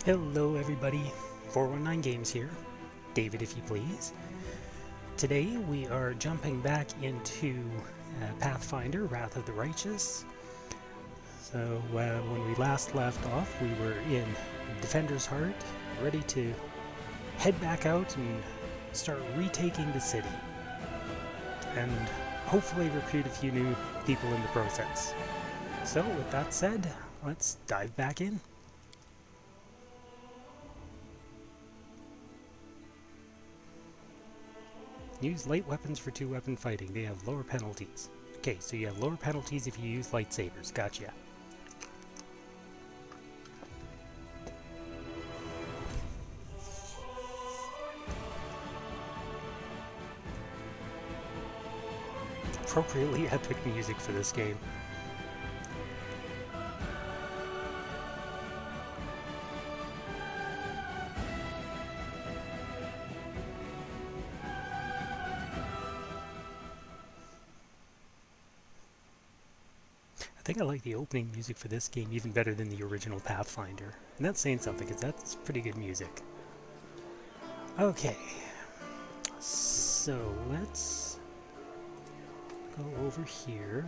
Hello everybody, 419 Games here, David if you please. Today we are jumping back into Pathfinder, Wrath of the Righteous. So when we last left off, we were in Defender's Heart, ready to head back out and start retaking the city. And hopefully recruit a few new people in the process. So with that said, let's dive back in. Use light weapons for two-weapon fighting. They have lower penalties. Okay, so you have lower penalties if you use lightsabers. Gotcha. Appropriately epic music for this game. I think I like the opening music for this game even better than the original Pathfinder. And that's saying something, because that's pretty good music. Okay. So let's go over here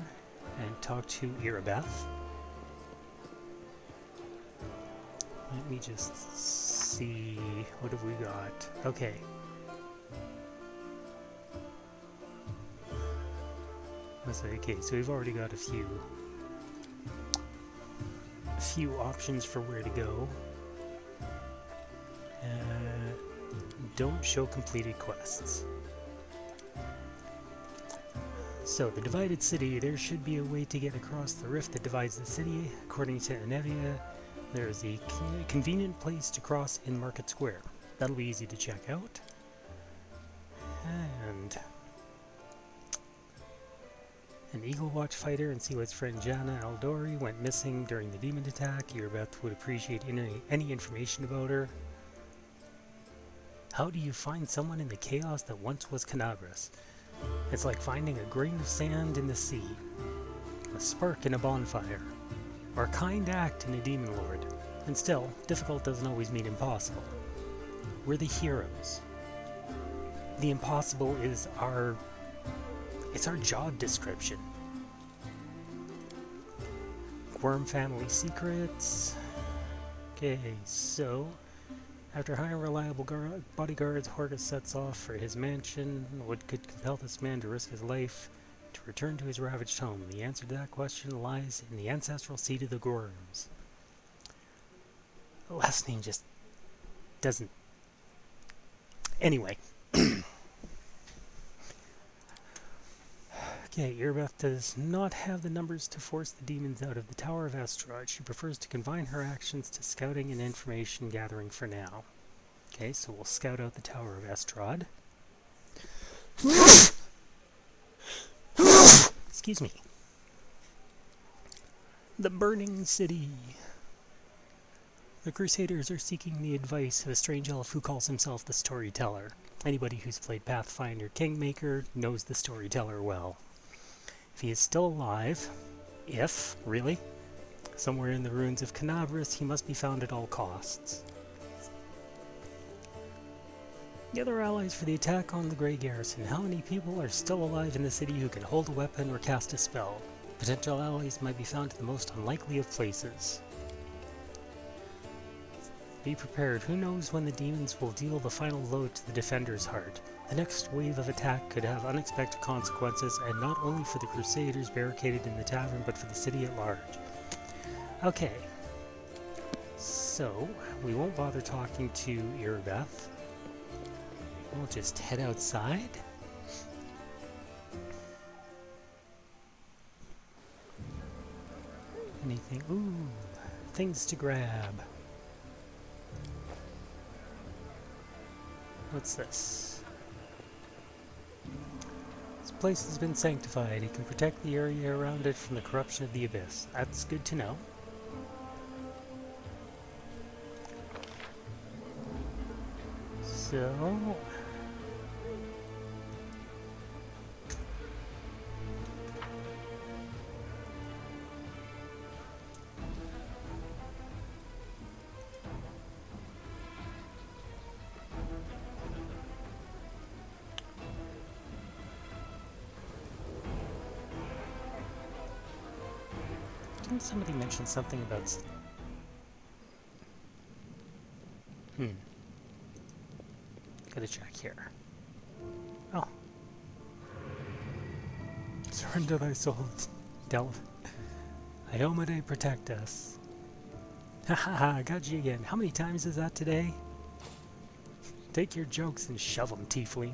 and talk to Irabeth. Let me just see, what have we got? Okay. Let's say, okay, so we've already got a few options for where to go. Don't show completed quests. So, the divided city, there should be a way to get across the rift that divides the city. According to Anevia, there is a convenient place to cross in Market Square. That'll be easy to check out. And an Eagle Watch fighter and Seaway's friend Jana Aldori went missing during the demon attack. Irabeth would appreciate any information about her. How do you find someone in the chaos that once was Canabras? It's like finding a grain of sand in the sea, a spark in a bonfire, or a kind act in a demon lord. And still, difficult doesn't always mean impossible. We're the heroes. The impossible is it's our job description. Worm family secrets. Okay, so after hiring reliable bodyguards, Hortus sets off for his mansion. What could compel this man to risk his life to return to his ravaged home? The answer to that question lies in the ancestral seat of the Gorms. The last name just doesn't... Anyway. Okay, Irabeth does not have the numbers to force the demons out of the Tower of Estrad. She prefers to confine her actions to scouting and information gathering for now. Okay, so we'll scout out the Tower of Estrad. Excuse me. The Burning City. The Crusaders are seeking the advice of a strange elf who calls himself the Storyteller. Anybody who's played Pathfinder Kingmaker knows the Storyteller well. If he is still alive, really, somewhere in the ruins of Canabras, he must be found at all costs. The other allies for the attack on the Grey Garrison. How many people are still alive in the city who can hold a weapon or cast a spell? Potential allies might be found in the most unlikely of places. Be prepared. Who knows when the demons will deal the final blow to the Defender's Heart? The next wave of attack could have unexpected consequences, and not only for the Crusaders barricaded in the tavern, but for the city at large. Okay. So, we won't bother talking to Irabeth. We'll just head outside. Anything? Ooh, things to grab. What's this? This place has been sanctified. It can protect the area around it from the corruption of the Abyss. That's good to know. So... Didn't somebody mention something about... Gotta check here. Oh. Surrender thy soul, Delve. Iomade, protect us. Haha, got you again. How many times is that today? Take your jokes and shove 'em, Tiefling.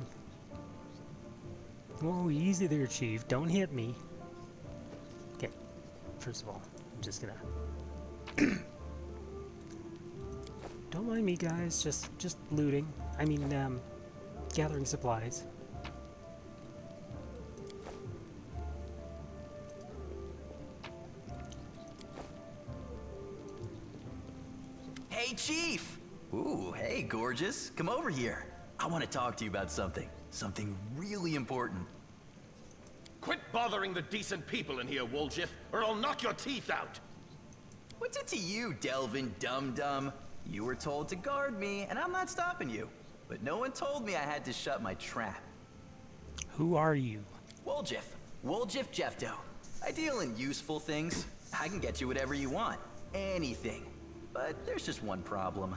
Whoa, easy there, Chief. Don't hit me. Okay, first of all, I'm just gonna... Don't mind me, guys. Just looting. I mean, gathering supplies. Hey, Chief! Ooh, hey, gorgeous. Come over here. I want to talk to you about something. Something really important. Quit bothering the decent people in here, Woljif, or I'll knock your teeth out! What's it to you, Delvin Dum-Dum? You were told to guard me, and I'm not stopping you. But no one told me I had to shut my trap. Who are you? Woljif. Woljif Jefto. I deal in useful things. I can get you whatever you want. Anything. But there's just one problem.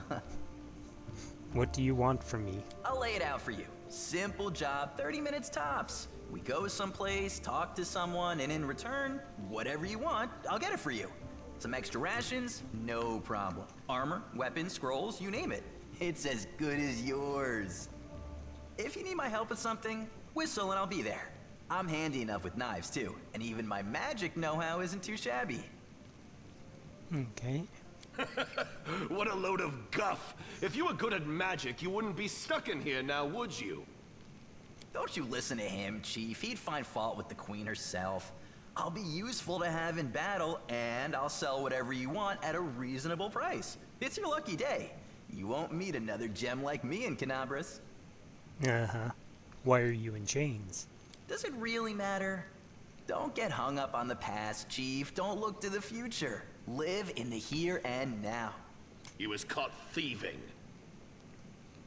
What do you want from me? I'll lay it out for you. Simple job, 30 minutes tops. We go someplace, talk to someone, and in return, whatever you want, I'll get it for you. Some extra rations? No problem. Armor, weapons, scrolls, you name it. It's as good as yours. If you need my help with something, whistle and I'll be there. I'm handy enough with knives too, and even my magic know-how isn't too shabby. Okay. What a load of guff! If you were good at magic, you wouldn't be stuck in here now, would you? Don't you listen to him, Chief. He'd find fault with the Queen herself. I'll be useful to have in battle, and I'll sell whatever you want at a reasonable price. It's your lucky day. You won't meet another gem like me in Canabras. Uh-huh. Why are you in chains? Does it really matter? Don't get hung up on the past, Chief. Don't look to the future. Live in the here and now. He was caught thieving.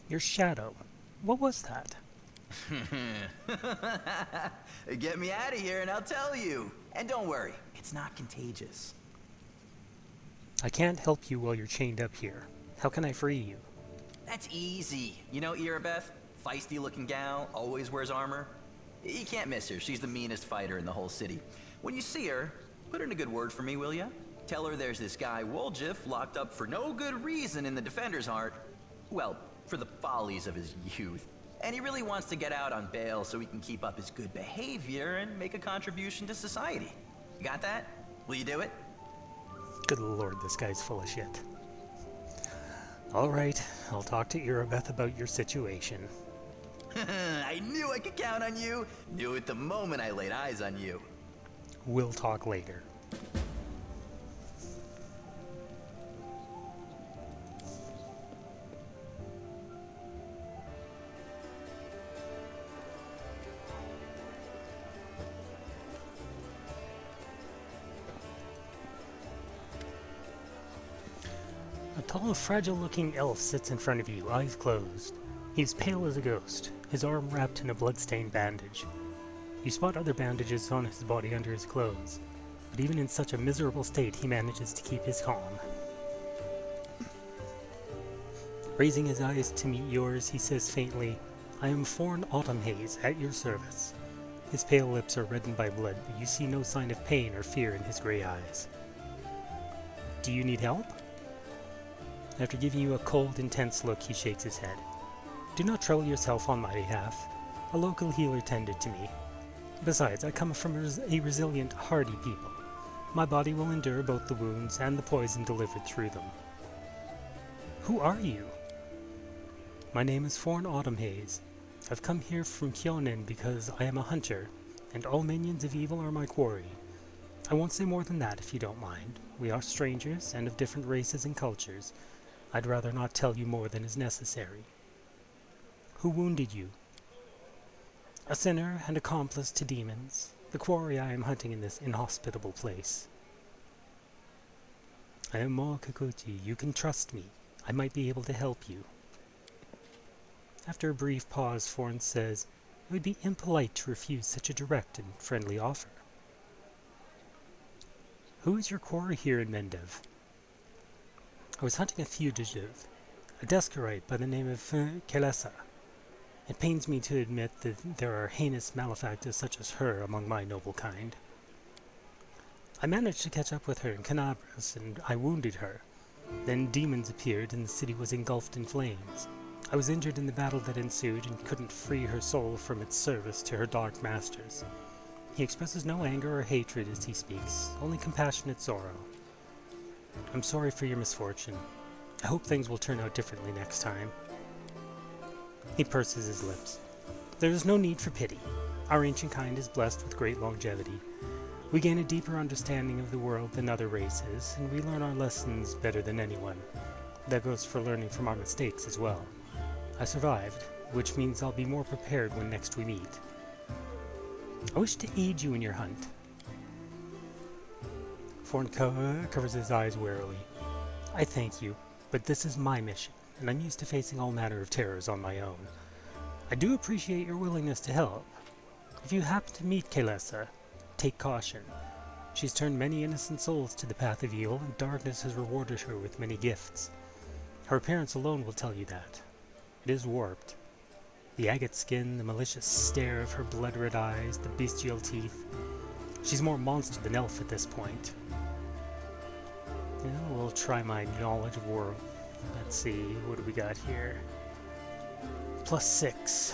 Your shadow. What was that? Get me out of here and I'll tell you. And don't worry, it's not contagious. I can't help you while you're chained up here. How can I free you? That's easy. You know Irabeth? Feisty looking gal, always wears armor. You can't miss her. She's the meanest fighter in the whole city. When you see her, put in a good word for me, will ya? Tell her there's this guy Woljif locked up for no good reason in the Defender's Heart. Well, for the follies of his youth. And he really wants to get out on bail so he can keep up his good behavior and make a contribution to society. You got that? Will you do it? Good lord, this guy's full of shit. Alright, I'll talk to Irabeth about your situation. I knew I could count on you. Knew it the moment I laid eyes on you. We'll talk later. A tall, fragile-looking elf sits in front of you, eyes closed. He's pale as a ghost, his arm wrapped in a blood-stained bandage. You spot other bandages on his body under his clothes, but even in such a miserable state, he manages to keep his calm. Raising his eyes to meet yours, he says faintly, "I am Forn Autumnhaze, at your service." His pale lips are reddened by blood, but you see no sign of pain or fear in his gray eyes. "Do you need help?" After giving you a cold, intense look, he shakes his head. "Do not trouble yourself on my behalf. A local healer tended to me. Besides, I come from a resilient, hardy people. My body will endure both the wounds and the poison delivered through them." "Who are you?" "My name is Forn Autumnhaze. I've come here from Kyonin because I am a hunter, and all minions of evil are my quarry. I won't say more than that if you don't mind. We are strangers, and of different races and cultures. I'd rather not tell you more than is necessary." "Who wounded you?" "A sinner and accomplice to demons. The quarry I am hunting in this inhospitable place." "I am Mo Kakuchi. You can trust me. I might be able to help you." After a brief pause, Forn says, "It would be impolite to refuse such a direct and friendly offer." Who is your quarry here in Mendev? I was hunting a fugitive, a Descarite by the name of Kelessa. It pains me to admit that there are heinous malefactors such as her among my noble kind. I managed to catch up with her in Canabras, and I wounded her. Then demons appeared, and the city was engulfed in flames. I was injured in the battle that ensued, and couldn't free her soul from its service to her dark masters. He expresses no anger or hatred as he speaks, only compassionate sorrow. I'm sorry for your misfortune. I hope things will turn out differently next time. He purses his lips. There is no need for pity. Our ancient kind is blessed with great longevity. We gain a deeper understanding of the world than other races, and we learn our lessons better than anyone. That goes for learning from our mistakes as well. I survived, which means I'll be more prepared when next we meet. I wish to aid you in your hunt. Forn covers his eyes warily. I thank you, but this is my mission, and I'm used to facing all manner of terrors on my own. I do appreciate your willingness to help. If you happen to meet Kelessa, take caution. She's turned many innocent souls to the path of evil, and darkness has rewarded her with many gifts. Her appearance alone will tell you that. It is warped. The agate skin, the malicious stare of her blood-red eyes, the bestial teeth. She's more monster than elf at this point. We'll try my knowledge of world. Let's see, what do we got here? +6.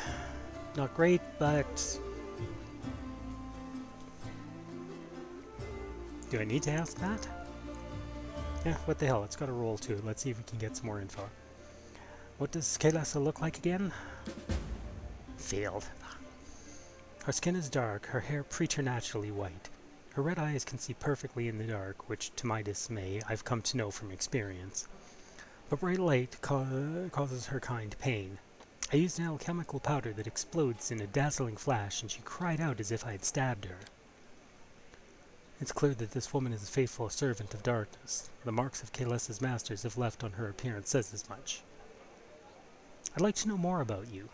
Not great, but... Do I need to ask that? Yeah, what the hell, it's got a roll too. Let's see if we can get some more info. What does Kelessa look like again? Failed. Her skin is dark, her hair preternaturally white. Her red eyes can see perfectly in the dark, which, to my dismay, I've come to know from experience. But bright light causes her kind pain. I used an alchemical powder that explodes in a dazzling flash, and she cried out as if I had stabbed her. It's clear that this woman is a faithful servant of darkness. The marks of Kelessa's masters have left on her appearance says as much. I'd like to know more about you.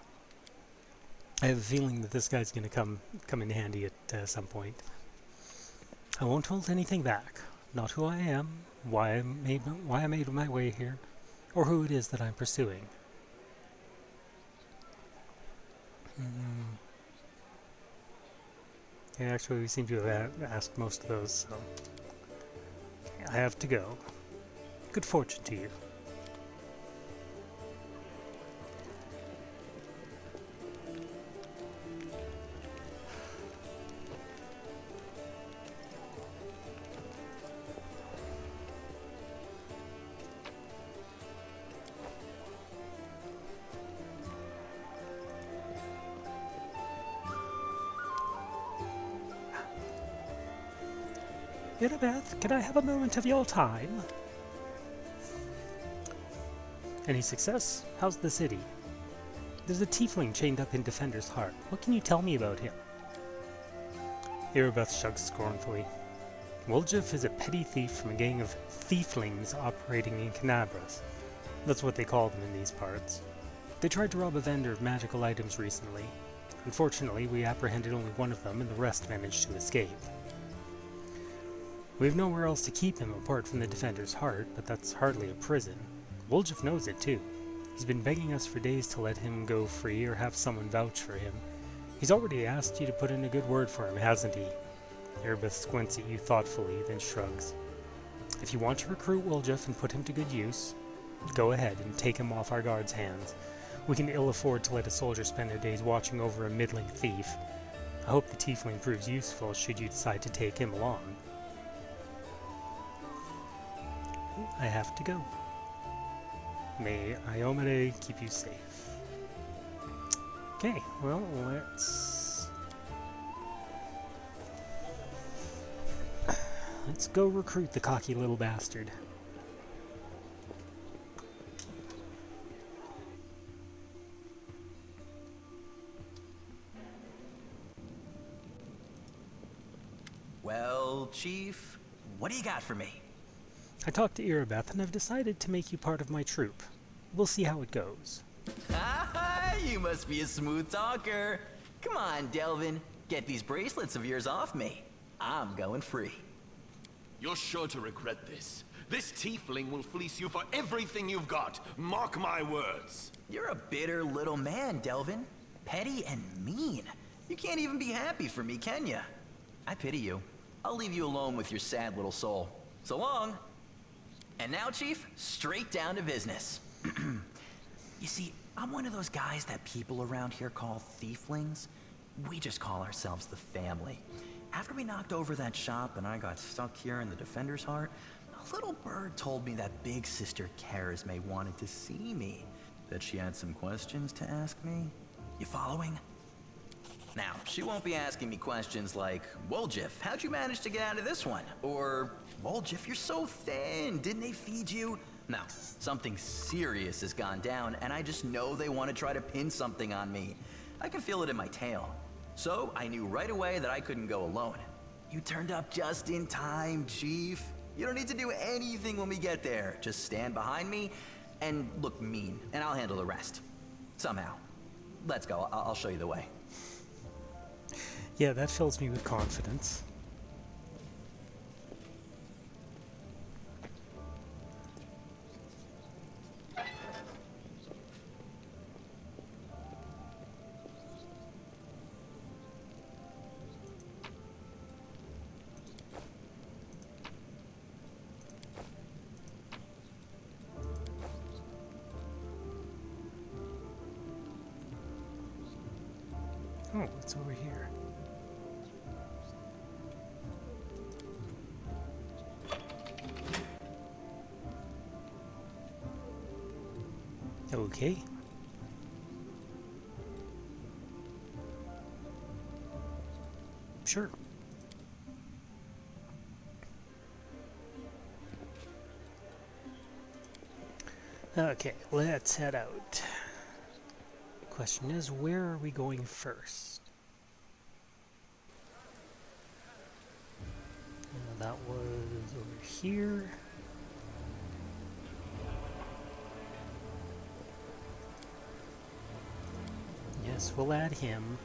I have a feeling that this guy's going to come in handy at some point. I won't hold anything back. Not who I am, why I made my way here, or who it is that I'm pursuing. Yeah, actually, we seem to have asked most of those, so I have to go. Good fortune to you. Annabeth, can I have a moment of your time? Any success? How's the city? There's a Thiefling chained up in Defender's Heart. What can you tell me about him? Erebeth shrugs scornfully. Woljif is a petty thief from a gang of Thieflings operating in Canabras. That's what they call them in these parts. They tried to rob a vendor of magical items recently. Unfortunately, we apprehended only one of them and the rest managed to escape. We have nowhere else to keep him apart from the Defender's Heart, but that's hardly a prison. Woljif knows it too. He's been begging us for days to let him go free or have someone vouch for him. He's already asked you to put in a good word for him, hasn't he? Erebeth squints at you thoughtfully, then shrugs. If you want to recruit Woljif and put him to good use, go ahead and take him off our guards' hands. We can ill afford to let a soldier spend their days watching over a middling thief. I hope the Tiefling proves useful should you decide to take him along. I have to go. May Iomade keep you safe. Okay, well, let's go recruit the cocky little bastard. Well, Chief, what do you got for me? I talked to Erebeth and I've decided to make you part of my troop. We'll see how it goes. You must be a smooth talker. Come on, Delvin. Get these bracelets of yours off me. I'm going free. You're sure to regret this. This tiefling will fleece you for everything you've got. Mark my words. You're a bitter little man, Delvin. Petty and mean. You can't even be happy for me, can you? I pity you. I'll leave you alone with your sad little soul. So long. And now, Chief, straight down to business. You see, I'm one of those guys that people around here call Thieflings. We just call ourselves the family. After we knocked over that shop and I got stuck here in the Defender's Heart, a little bird told me that big sister Charisme wanted to see me. That she had some questions to ask me. You following? Now, she won't be asking me questions like, Woljif, how'd you manage to get out of this one? Or, Woljif, you're so thin, didn't they feed you? No, something serious has gone down, and I just know they want to try to pin something on me. I can feel it in my tail. So, I knew right away that I couldn't go alone. You turned up just in time, Chief. You don't need to do anything when we get there. Just stand behind me and look mean, and I'll handle the rest. Somehow. Let's go. I'll show you the way. Yeah, that fills me with confidence. Oh, what's over here? Okay. Sure. Okay, let's head out. Question is, where are we going first? That was over here. Yes, we'll add him.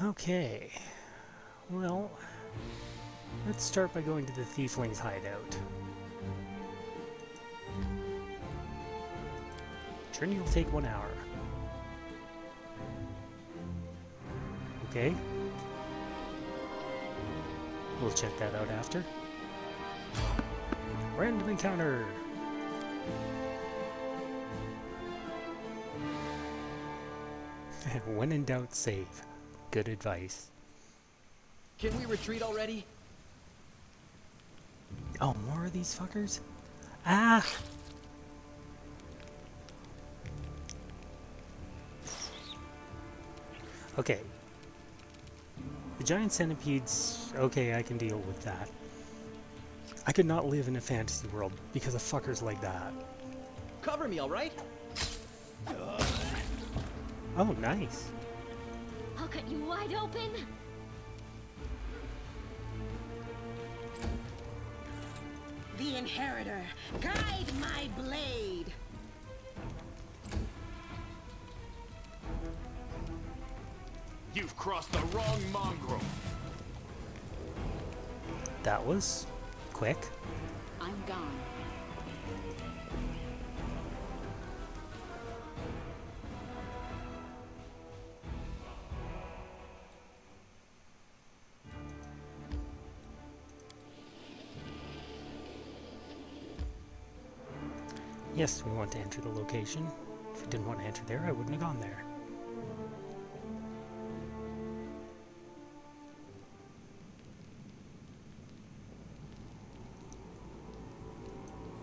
Okay, well, let's start by going to the Thieflings' hideout. Journey will take 1 hour. Okay. We'll check that out after. Random encounter! When in doubt, save. Good advice. Can we retreat already? Oh, more of these fuckers? Ah! Okay. The giant centipedes, okay, I can deal with that. I could not live in a fantasy world because of fuckers like that. Cover me, all right? Oh, nice. I'll cut you wide open. The Inheritor, guide my blade. You've crossed the wrong mongrel. That was quick. I'm gone. Yes, we want to enter the location. If we didn't want to enter there, I wouldn't have gone there.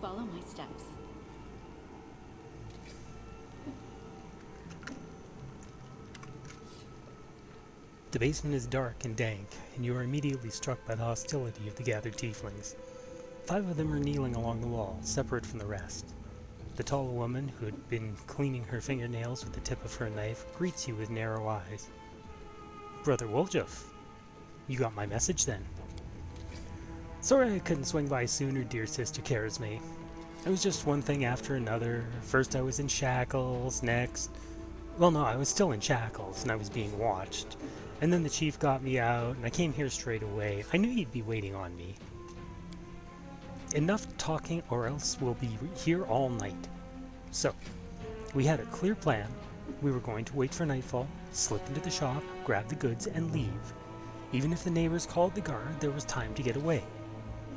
Follow my steps. The basement is dark and dank, and you are immediately struck by the hostility of the gathered tieflings. 5 of them are kneeling along the wall, separate from the rest. The tall woman, who had been cleaning her fingernails with the tip of her knife, greets you with narrow eyes. Brother Woljif, you got my message then. Sorry I couldn't swing by sooner, dear sister Charisme. It was just one thing after another. First I was in shackles, next... Well, no, I was still in shackles, and I was being watched. And then the chief got me out, and I came here straight away. I knew he'd be waiting on me. Enough talking, or else we'll be here all night. So, we had a clear plan. We were going to wait for nightfall, slip into the shop, grab the goods, and leave. Even if the neighbors called the guard, there was time to get away.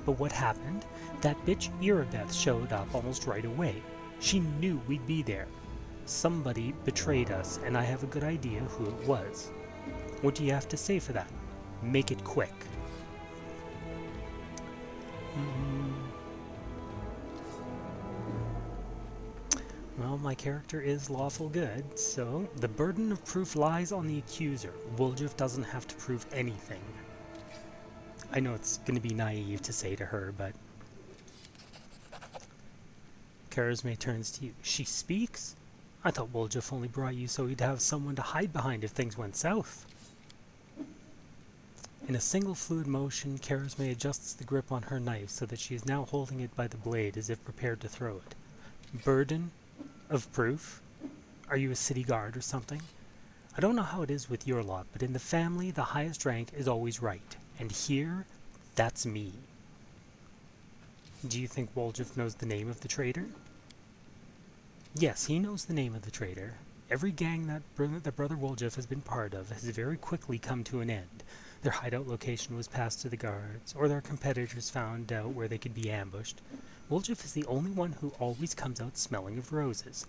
But what happened? That bitch Irabeth showed up almost right away. She knew we'd be there. Somebody betrayed us, and I have a good idea who it was. What do you have to say for that? Make it quick. Well, my character is lawful good, so the burden of proof lies on the accuser. Woljif doesn't have to prove anything. I know it's going to be naive to say to her, but... Charisme turns to you. She speaks? I thought Woljif only brought you so he'd have someone to hide behind if things went south. In a single fluid motion, Charisme adjusts the grip on her knife so that she is now holding it by the blade as if prepared to throw it. Burden of proof? Are you a city guard or something? I don't know how it is with your lot, but in the family, the highest rank is always right. And here, that's me. Do you think Woljif knows the name of the traitor? Yes, he knows the name of the traitor. Every gang that Brother Woljif has been part of has very quickly come to an end. Their hideout location was passed to the guards, or their competitors found out where they could be ambushed. Woljif is the only one who always comes out smelling of roses.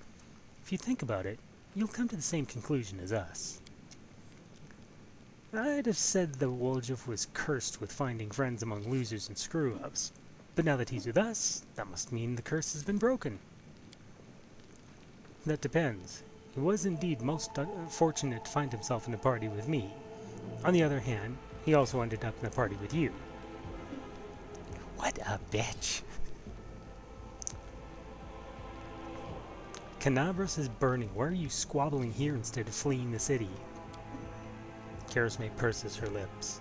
If you think about it, you'll come to the same conclusion as us. I'd have said that Woljif was cursed with finding friends among losers and screw-ups. But now that he's with us, that must mean the curse has been broken. That depends. He was indeed most fortunate to find himself in a party with me. On the other hand, he also ended up in a party with you. What a bitch! Canabras is burning. Why are you squabbling here instead of fleeing the city? Charisme purses her lips.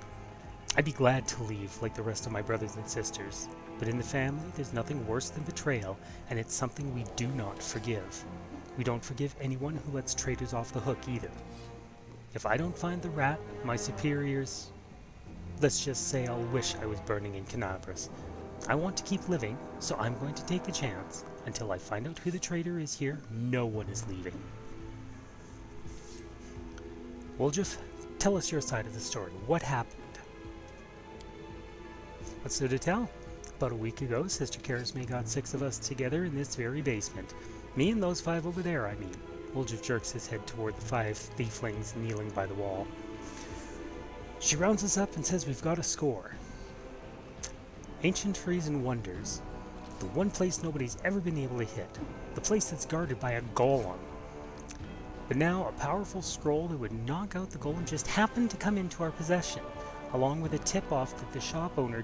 I'd be glad to leave like the rest of my brothers and sisters, but in the family there's nothing worse than betrayal, and it's something we do not forgive. We don't forgive anyone who lets traitors off the hook either. If I don't find the rat, my superiors... Let's just say I'll wish I was burning in Canabras. I want to keep living, so I'm going to take the chance. Until I find out who the traitor is here, no one is leaving. Woljif, tell us your side of the story. What happened? What's there to tell? About a week ago, Sister Charisme got 6 of us together in this very basement. Me and those 5 over there, I mean. Woljif jerks his head toward the 5 Thieflings kneeling by the wall. She rounds us up and says we've got a score. Ancient trees and wonders. The one place nobody's ever been able to hit. The place that's guarded by a golem. But now, a powerful scroll that would knock out the golem just happened to come into our possession, along with a tip-off that the shop owner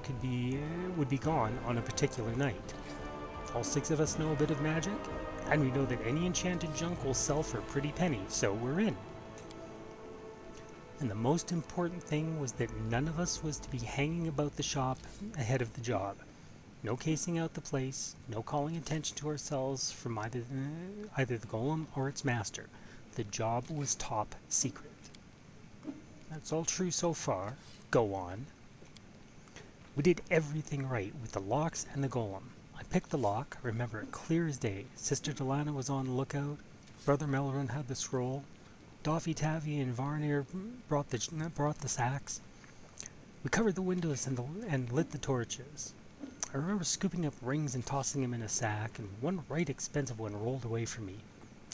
would be gone on a particular night. All 6 of us know a bit of magic, and we know that any enchanted junk will sell for a pretty penny, so we're in. And the most important thing was that none of us was to be hanging about the shop ahead of the job. No casing out the place, no calling attention to ourselves from either the golem or its master. The job was top secret. That's all true so far. Go on. We did everything right with the locks and the golem. I picked the lock, I remember it clear as day. Sister Delana was on the lookout. Brother Melrun had the scroll. Doffy Tavi and Varnir brought the sacks. We covered the windows and lit the torches. I remember scooping up rings and tossing them in a sack, and one right expensive one rolled away from me.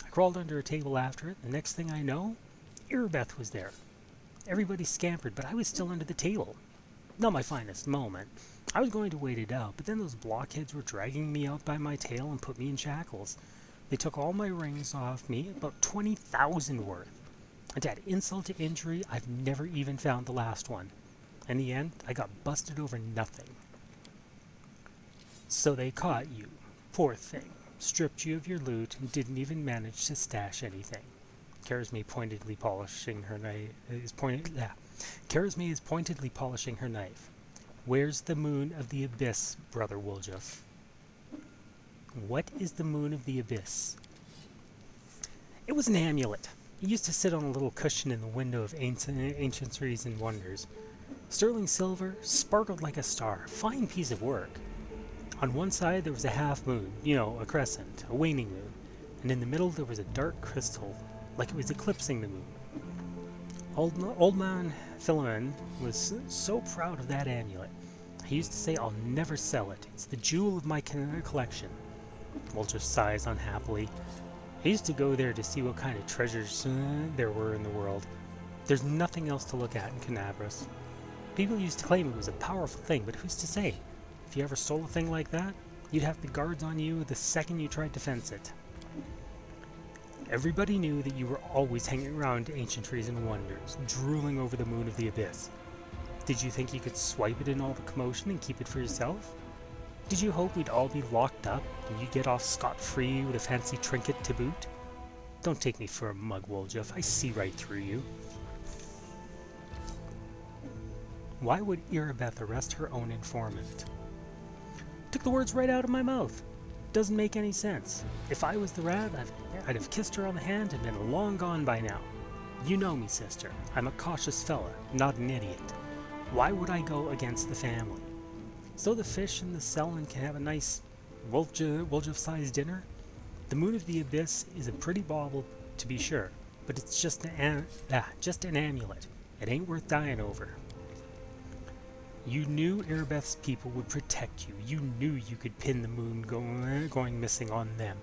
I crawled under a table after it, and the next thing I know, Irabeth was there. Everybody scampered, but I was still under the table. Not my finest moment. I was going to wait it out, but then those blockheads were dragging me out by my tail and put me in shackles. They took all my rings off me, about 20,000 worth. And to add insult to injury, I've never even found the last one. In the end, I got busted over nothing. So they caught you. Poor thing. Stripped you of your loot and didn't even manage to stash anything. Charisme pointedly polishing her knife. Charisme is pointedly polishing her knife. Where's the moon of the abyss, Brother Woljif? What is the Moon of the Abyss? It was an amulet. It used to sit on a little cushion in the window of Ancientries and Wonders. Sterling silver, sparkled like a star. Fine piece of work. On one side there was a half moon, you know, a crescent, a waning moon, and in the middle there was a dark crystal, like it was eclipsing the moon. Old man Philemon was so proud of that amulet. He used to say, "I'll never sell it. It's the jewel of my collection." Woljif sighs unhappily. I used to go there to see what kind of treasures there were in the world. There's nothing else to look at in Canabras. People used to claim it was a powerful thing, but who's to say? If you ever stole a thing like that, you'd have the guards on you the second you tried to fence it. Everybody knew that you were always hanging around Ancientries and Wonders, drooling over the Moon of the Abyss. Did you think you could swipe it in all the commotion and keep it for yourself? Did you hope we'd all be locked up and you'd get off scot-free with a fancy trinket to boot? Don't take me for a mug, Woljif. I see right through you. Why would Irabeth arrest her own informant? Took the words right out of my mouth. Doesn't make any sense. If I was the rat, I'd have kissed her on the hand and been long gone by now. You know me, sister. I'm a cautious fella, not an idiot. Why would I go against the family? So the fish and the Selin can have a nice Woljif-sized dinner? The Moon of the Abyss is a pretty bauble, to be sure, but it's just an amulet. It ain't worth dying over. You knew Irabeth's people would protect you. You knew you could pin the moon going missing on them.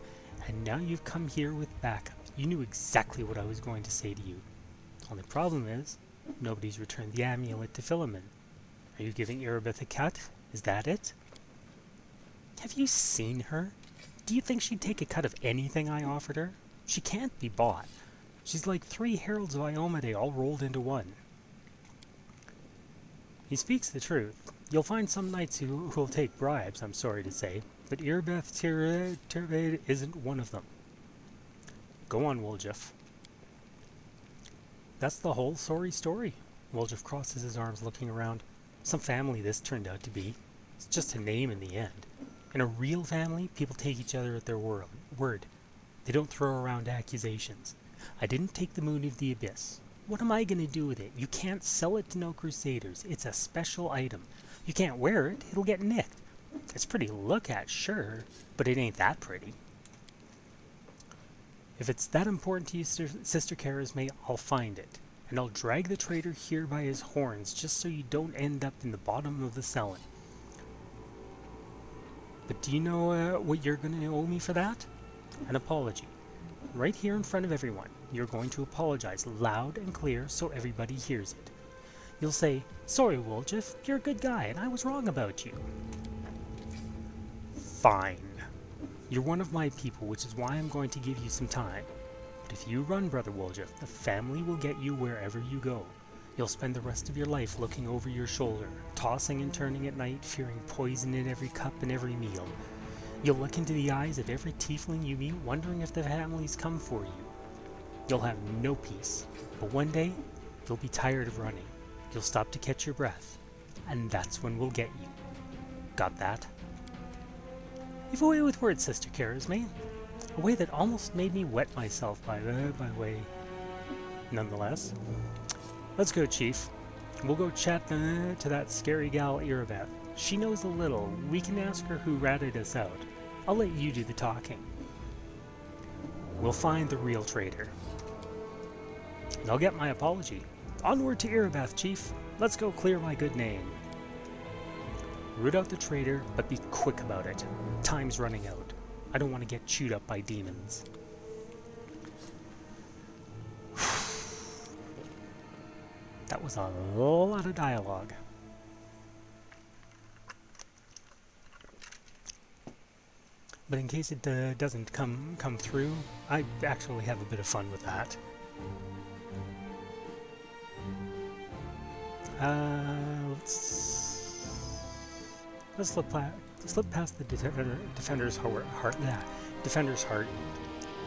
And now you've come here with backup. You knew exactly what I was going to say to you. Only problem is, nobody's returned the amulet to Philemon. Are you giving Irabeth a cut? Is that it? Have you seen her? Do you think she'd take a cut of anything I offered her? She can't be bought. She's like 3 heralds of Iomedae all rolled into one. He speaks the truth. You'll find some knights who'll take bribes, I'm sorry to say, but Irabeth Tirvade isn't one of them. Go on, Woljif. That's the whole sorry story. Woljif crosses his arms looking around. Some family this turned out to be. It's just a name in the end. In a real family, people take each other at their word. They don't throw around accusations. I didn't take the Moon of the Abyss. What am I going to do with it? You can't sell it to no crusaders. It's a special item. You can't wear it. It'll get nicked. It's pretty to look at, sure, but it ain't that pretty. If it's that important to you, Sister Charisme, I'll find it. And I'll drag the traitor here by his horns just so you don't end up in the bottom of the Selin. But do you know what you're going to owe me for that? An apology. Right here in front of everyone, you're going to apologize loud and clear so everybody hears it. You'll say, "Sorry, Woljif, you're a good guy and I was wrong about you." Fine. You're one of my people, which is why I'm going to give you some time. But if you run, Brother Woljif, the family will get you wherever you go. You'll spend the rest of your life looking over your shoulder, tossing and turning at night, fearing poison in every cup and every meal. You'll look into the eyes of every tiefling you meet, wondering if the family's come for you. You'll have no peace, but one day, you'll be tired of running. You'll stop to catch your breath, and that's when we'll get you. Got that? You've a way with words, Sister Charisme. A way that almost made me wet myself by way. Nonetheless, let's go, Chief. We'll go chat to that scary gal Irabeth. She knows a little. We can ask her who ratted us out. I'll let you do the talking. We'll find the real traitor. And I'll get my apology. Onward to Irabeth, Chief. Let's go clear my good name. Root out the traitor, but be quick about it. Time's running out. I don't want to get chewed up by demons. That was a lot of dialogue. But in case it doesn't come through, I actually have a bit of fun with that. Let's slip past the defender's heart.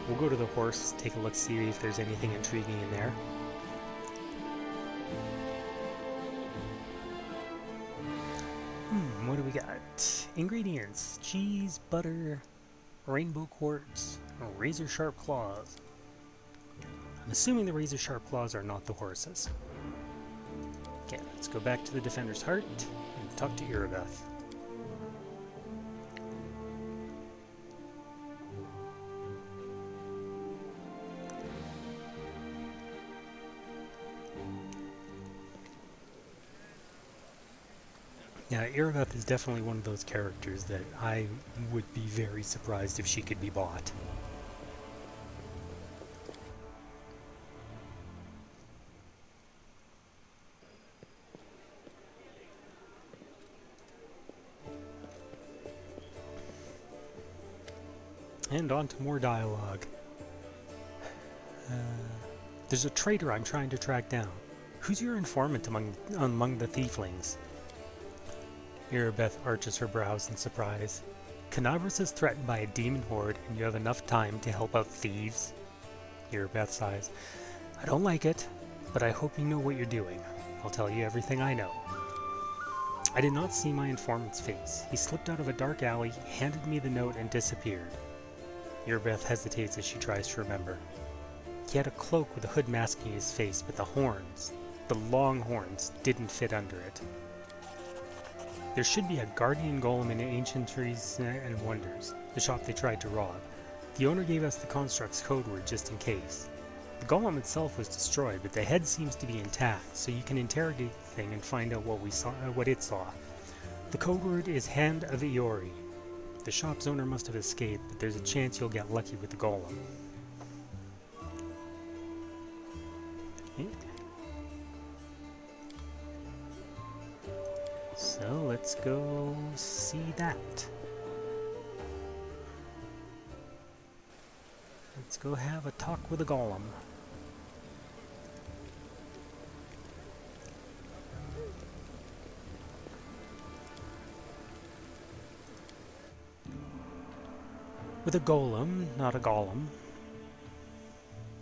We'll go to the horse, take a look, see if there's anything intriguing in there. What do we got? Ingredients: cheese, butter, rainbow quartz, razor sharp claws. I'm assuming the razor sharp claws are not the horses. Okay, let's go back to the Defender's Heart and talk to Irabeth. Yeah, Irabeth is definitely one of those characters that I would be very surprised if she could be bought. And on to more dialogue. There's a traitor I'm trying to track down. Who's your informant among the Thieflings? Irabeth arches her brows in surprise. Canabras is threatened by a demon horde, and you have enough time to help out thieves? Irabeth sighs. I don't like it, but I hope you know what you're doing. I'll tell you everything I know. I did not see my informant's face. He slipped out of a dark alley, handed me the note, and disappeared. Irabeth hesitates as she tries to remember. He had a cloak with a hood masking his face, but the horns, the long horns, didn't fit under it. There should be a guardian golem in Ancientries and Wonders, the shop they tried to rob. The owner gave us the construct's code word just in case. The golem itself was destroyed, but the head seems to be intact, so you can interrogate the thing and find out what it saw. The code word is Hand of Iori. The shop's owner must have escaped, but there's a chance you'll get lucky with the golem. Okay. So let's go see that. Let's go have a talk with the golem. With a golem, not a golem.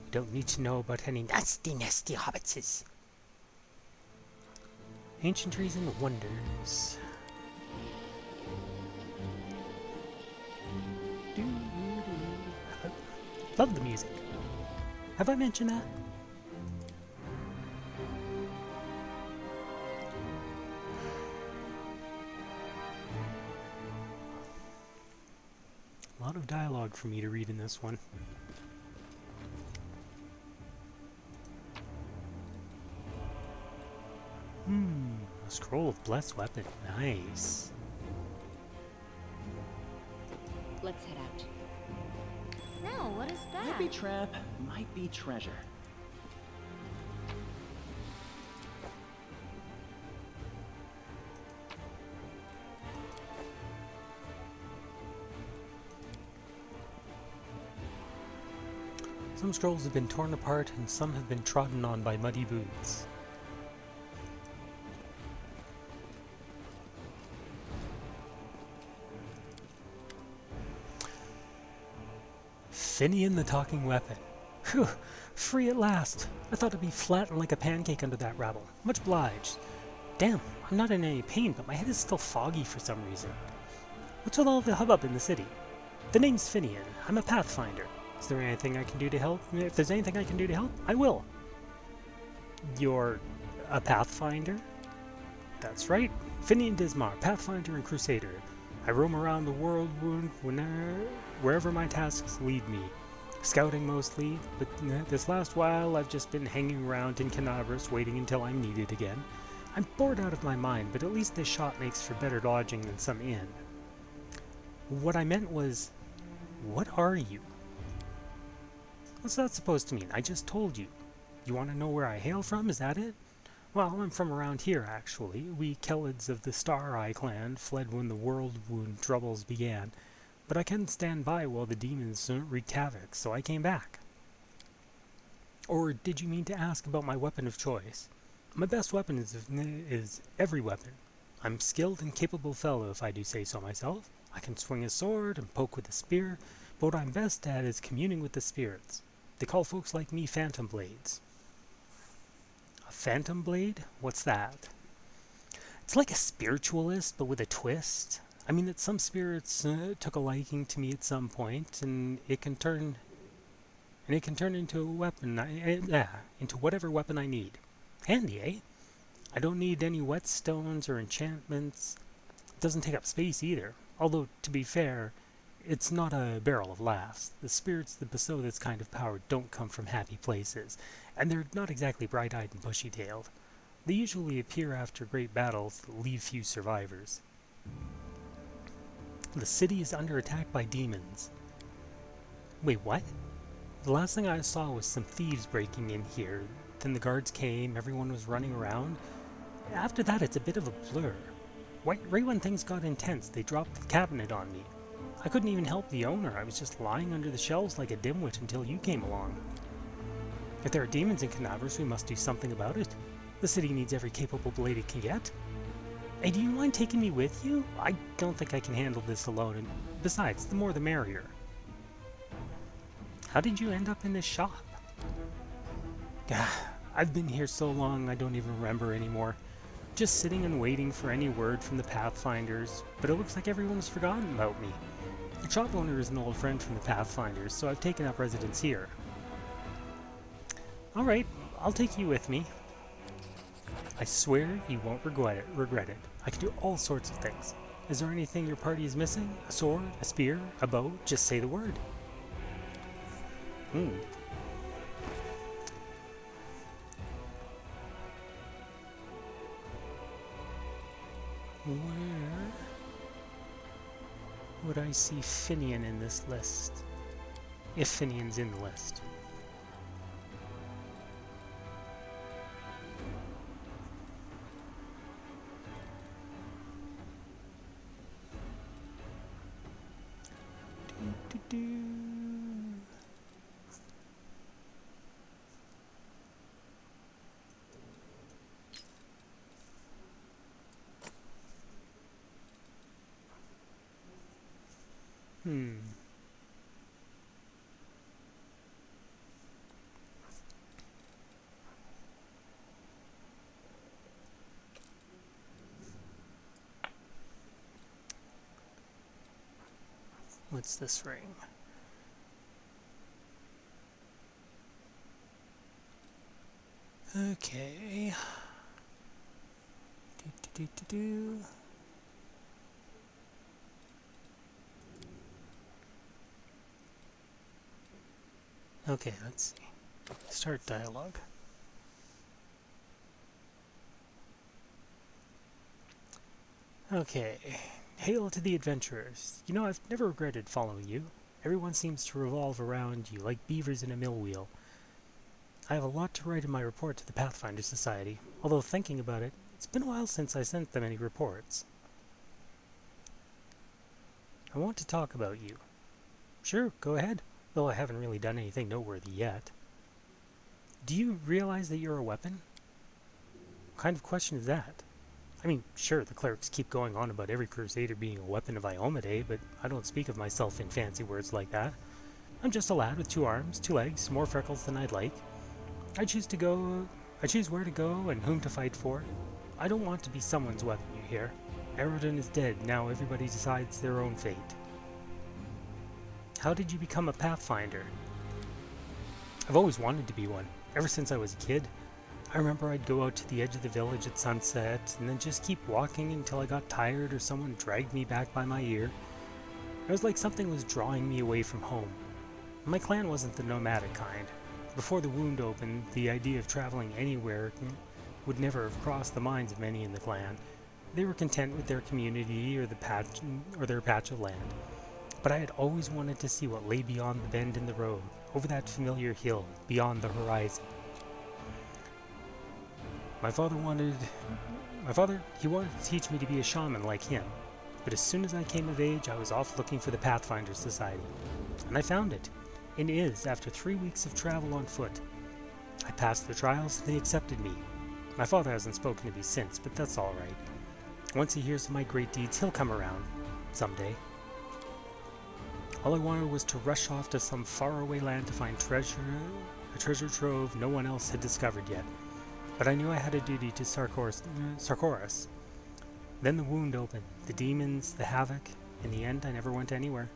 You don't need to know about any nasty hobbitses. Ancientries and Wonders. Love the music. Have I mentioned that? A lot of dialogue for me to read in this one. A scroll of blessed weapon. Nice. Let's head out. No, what is that? Might be trap, might be treasure. Some scrolls have been torn apart and some have been trodden on by muddy boots. Finian the talking weapon. Phew, free at last. I thought I'd be flattened like a pancake under that rabble. Much obliged. Damn, I'm not in any pain, but my head is still foggy for some reason. What's with all the hubbub in the city? The name's Finian. I'm a Pathfinder. Is there anything I can do to help? If there's anything I can do to help, I will. You're a Pathfinder? That's right. Finian Dismar, Pathfinder and Crusader. I roam around the world wherever my tasks lead me. Scouting mostly, but this last while I've just been hanging around in Canabras waiting until I'm needed again. I'm bored out of my mind, but at least this shop makes for better lodging than some inn. What I meant was, what are you? What's that supposed to mean? I just told you. You want to know where I hail from? Is that it? Well, I'm from around here, actually. We Kellids of the Star Eye clan fled when the World Wound troubles began, but I couldn't stand by while the demons wreaked havoc, so I came back. Or did you mean to ask about my weapon of choice? My best weapon is every weapon. I'm skilled and capable fellow, if I do say so myself. I can swing a sword and poke with a spear, but what I'm best at is communing with the spirits. They call folks like me Phantom Blades. A Phantom Blade? What's that? It's like a spiritualist, but with a twist. I mean that some spirits took a liking to me at some point, and it can turn into a weapon, into whatever weapon I need. Handy, eh? I don't need any whetstones or enchantments. It doesn't take up space either. Although, to be fair, it's not a barrel of laughs. The spirits that bestow this kind of power don't come from happy places, and they're not exactly bright-eyed and bushy-tailed. They usually appear after great battles that leave few survivors. The city is under attack by demons. Wait, what? The last thing I saw was some thieves breaking in here. Then the guards came, everyone was running around. After that, it's a bit of a blur. Right when things got intense, they dropped the cabinet on me. I couldn't even help the owner. I was just lying under the shelves like a dimwit until you came along. If there are demons in Canavers, we must do something about it. The city needs every capable blade it can get. Hey, do you mind taking me with you? I don't think I can handle this alone, and besides, the more the merrier. How did you end up in this shop? I've been here so long I don't even remember anymore. Just sitting and waiting for any word from the Pathfinders, but it looks like everyone's forgotten about me. The shop owner is an old friend from the Pathfinders, so I've taken up residence here. Alright, I'll take you with me. I swear you won't regret it. I can do all sorts of things. Is there anything your party is missing? A sword? A spear? A bow? Just say the word. Where would I see Finian in this list? If Finian's in the list. What's this ring? Okay. Okay, let's see. Start dialogue. Okay. Hail to the adventurers. You know, I've never regretted following you. Everyone seems to revolve around you like beavers in a mill wheel. I have a lot to write in my report to the Pathfinder Society, although thinking about it, it's been a while since I sent them any reports. I want to talk about you. Sure, go ahead, though I haven't really done anything noteworthy yet. Do you realize that you're a weapon? What kind of question is that? I mean, sure, the clerics keep going on about every crusader being a weapon of Iomade, but I don't speak of myself in fancy words like that. I'm just a lad with 2 arms, 2 legs, more freckles than I'd like. I choose where to go and whom to fight for. I don't want to be someone's weapon, you hear? Aerodin is dead, now everybody decides their own fate. How did you become a Pathfinder? I've always wanted to be one, ever since I was a kid. I remember I'd go out to the edge of the village at sunset, and then just keep walking until I got tired or someone dragged me back by my ear. It was like something was drawing me away from home. My clan wasn't the nomadic kind. Before the wound opened, the idea of traveling anywhere would never have crossed the minds of many in the clan. They were content with their community or their patch of land. But I had always wanted to see what lay beyond the bend in the road, over that familiar hill, beyond the horizon. My father wanted to teach me to be a shaman like him, but as soon as I came of age, I was off looking for the Pathfinder Society. And I found it, in Iz, after 3 weeks of travel on foot. I passed the trials, and they accepted me. My father hasn't spoken to me since, but that's all right. Once he hears of my great deeds, he'll come around, someday. All I wanted was to rush off to some faraway land to find a treasure trove no one else had discovered yet. But I knew I had a duty to Sarkoris. Then the wound opened, the demons, the havoc. In the end, I never went anywhere.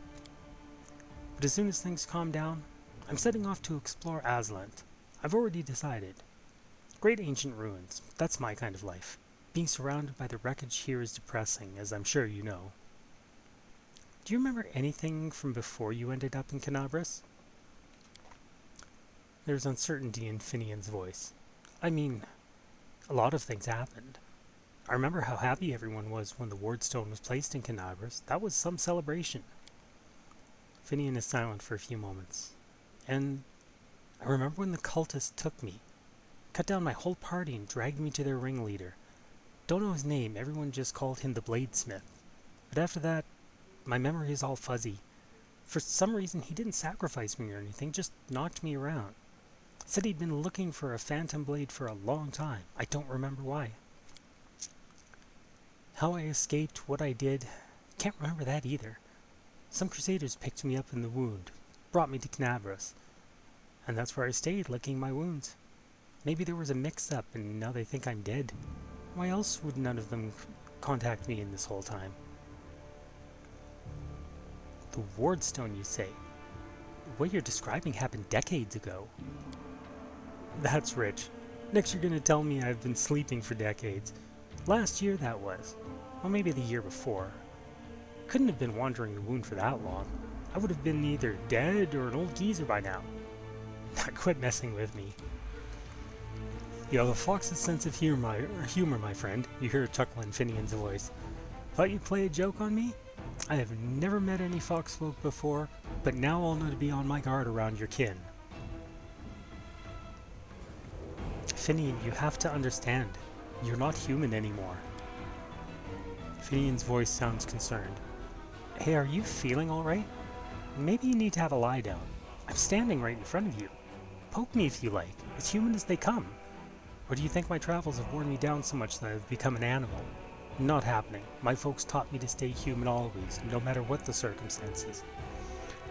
But as soon as things calmed down, I'm setting off to explore Aslant. I've already decided. Great ancient ruins, that's my kind of life. Being surrounded by the wreckage here is depressing, as I'm sure you know. Do you remember anything from before you ended up in Canabras? There's uncertainty in Finian's voice. I mean, a lot of things happened. I remember how happy everyone was when the wardstone was placed in Canabras. That was some celebration. Finian is silent for a few moments. And I remember when the cultists took me, cut down my whole party and dragged me to their ringleader. Don't know his name, everyone just called him the Bladesmith. But after that, my memory is all fuzzy. For some reason, he didn't sacrifice me or anything, just knocked me around. Said he'd been looking for a phantom blade for a long time. I don't remember why. How I escaped, what I did, can't remember that either. Some crusaders picked me up in the wound, brought me to Canabras, and that's where I stayed, licking my wounds. Maybe there was a mix-up and now they think I'm dead. Why else would none of them contact me in this whole time? The wardstone, you say? What you're describing happened decades ago. That's rich. Next you're gonna tell me I've been sleeping for decades. Last year that was. Or maybe the year before. Couldn't have been wandering the wound for that long. I would have been either dead or an old geezer by now. Quit messing with me. You have a fox's sense of humor, my friend. You hear a chuckle in Finian's voice. Thought you'd play a joke on me? I have never met any foxfolk before, but now I'll know to be on my guard around your kin. Finian, you have to understand. You're not human anymore. Finian's voice sounds concerned. Hey, are you feeling alright? Maybe you need to have a lie down. I'm standing right in front of you. Poke me if you like, as human as they come. Or do you think my travels have worn me down so much that I've become an animal? Not happening. My folks taught me to stay human always, no matter what the circumstances.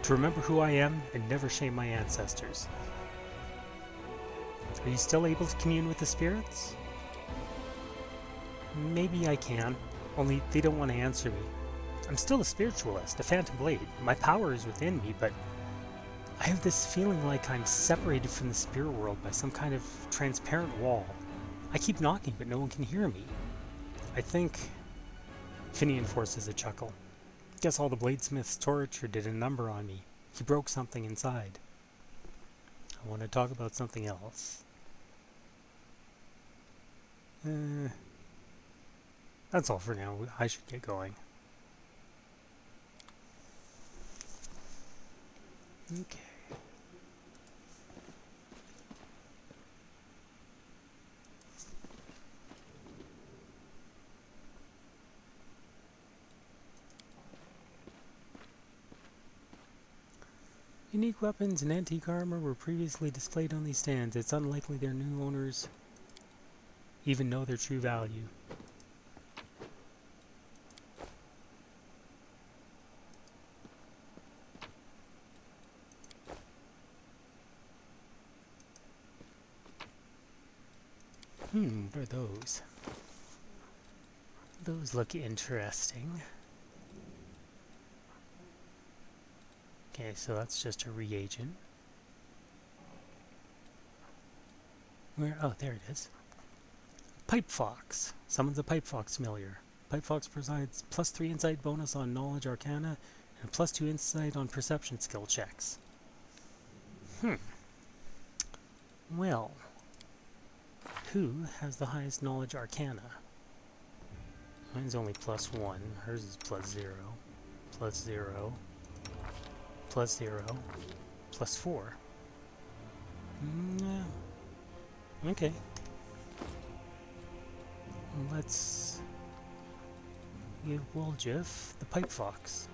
To remember who I am and never shame my ancestors. Are you still able to commune with the spirits? Maybe I can, only they don't want to answer me. I'm still a spiritualist, a phantom blade. My power is within me, but I have this feeling like I'm separated from the spirit world by some kind of transparent wall. I keep knocking, but no one can hear me. I think... Finian forces a chuckle. Guess all the bladesmith's torture did a number on me. He broke something inside. I want to talk about something else. That's all for now. I should get going. Okay. Unique weapons and antique armor were previously displayed on these stands. It's unlikely their new owners even know their true value. What are those? Those look interesting. Okay, so that's just a reagent. Where? Oh, there it is. Pipe Fox. Summons a Pipe Fox familiar. Pipe Fox provides +3 insight bonus on knowledge arcana and +2 insight on perception skill checks. Well, who has the highest knowledge arcana? Mine's only +1. Hers is +0. +0. +0. +4. Okay. Let's give Woljif the Pipe Fox.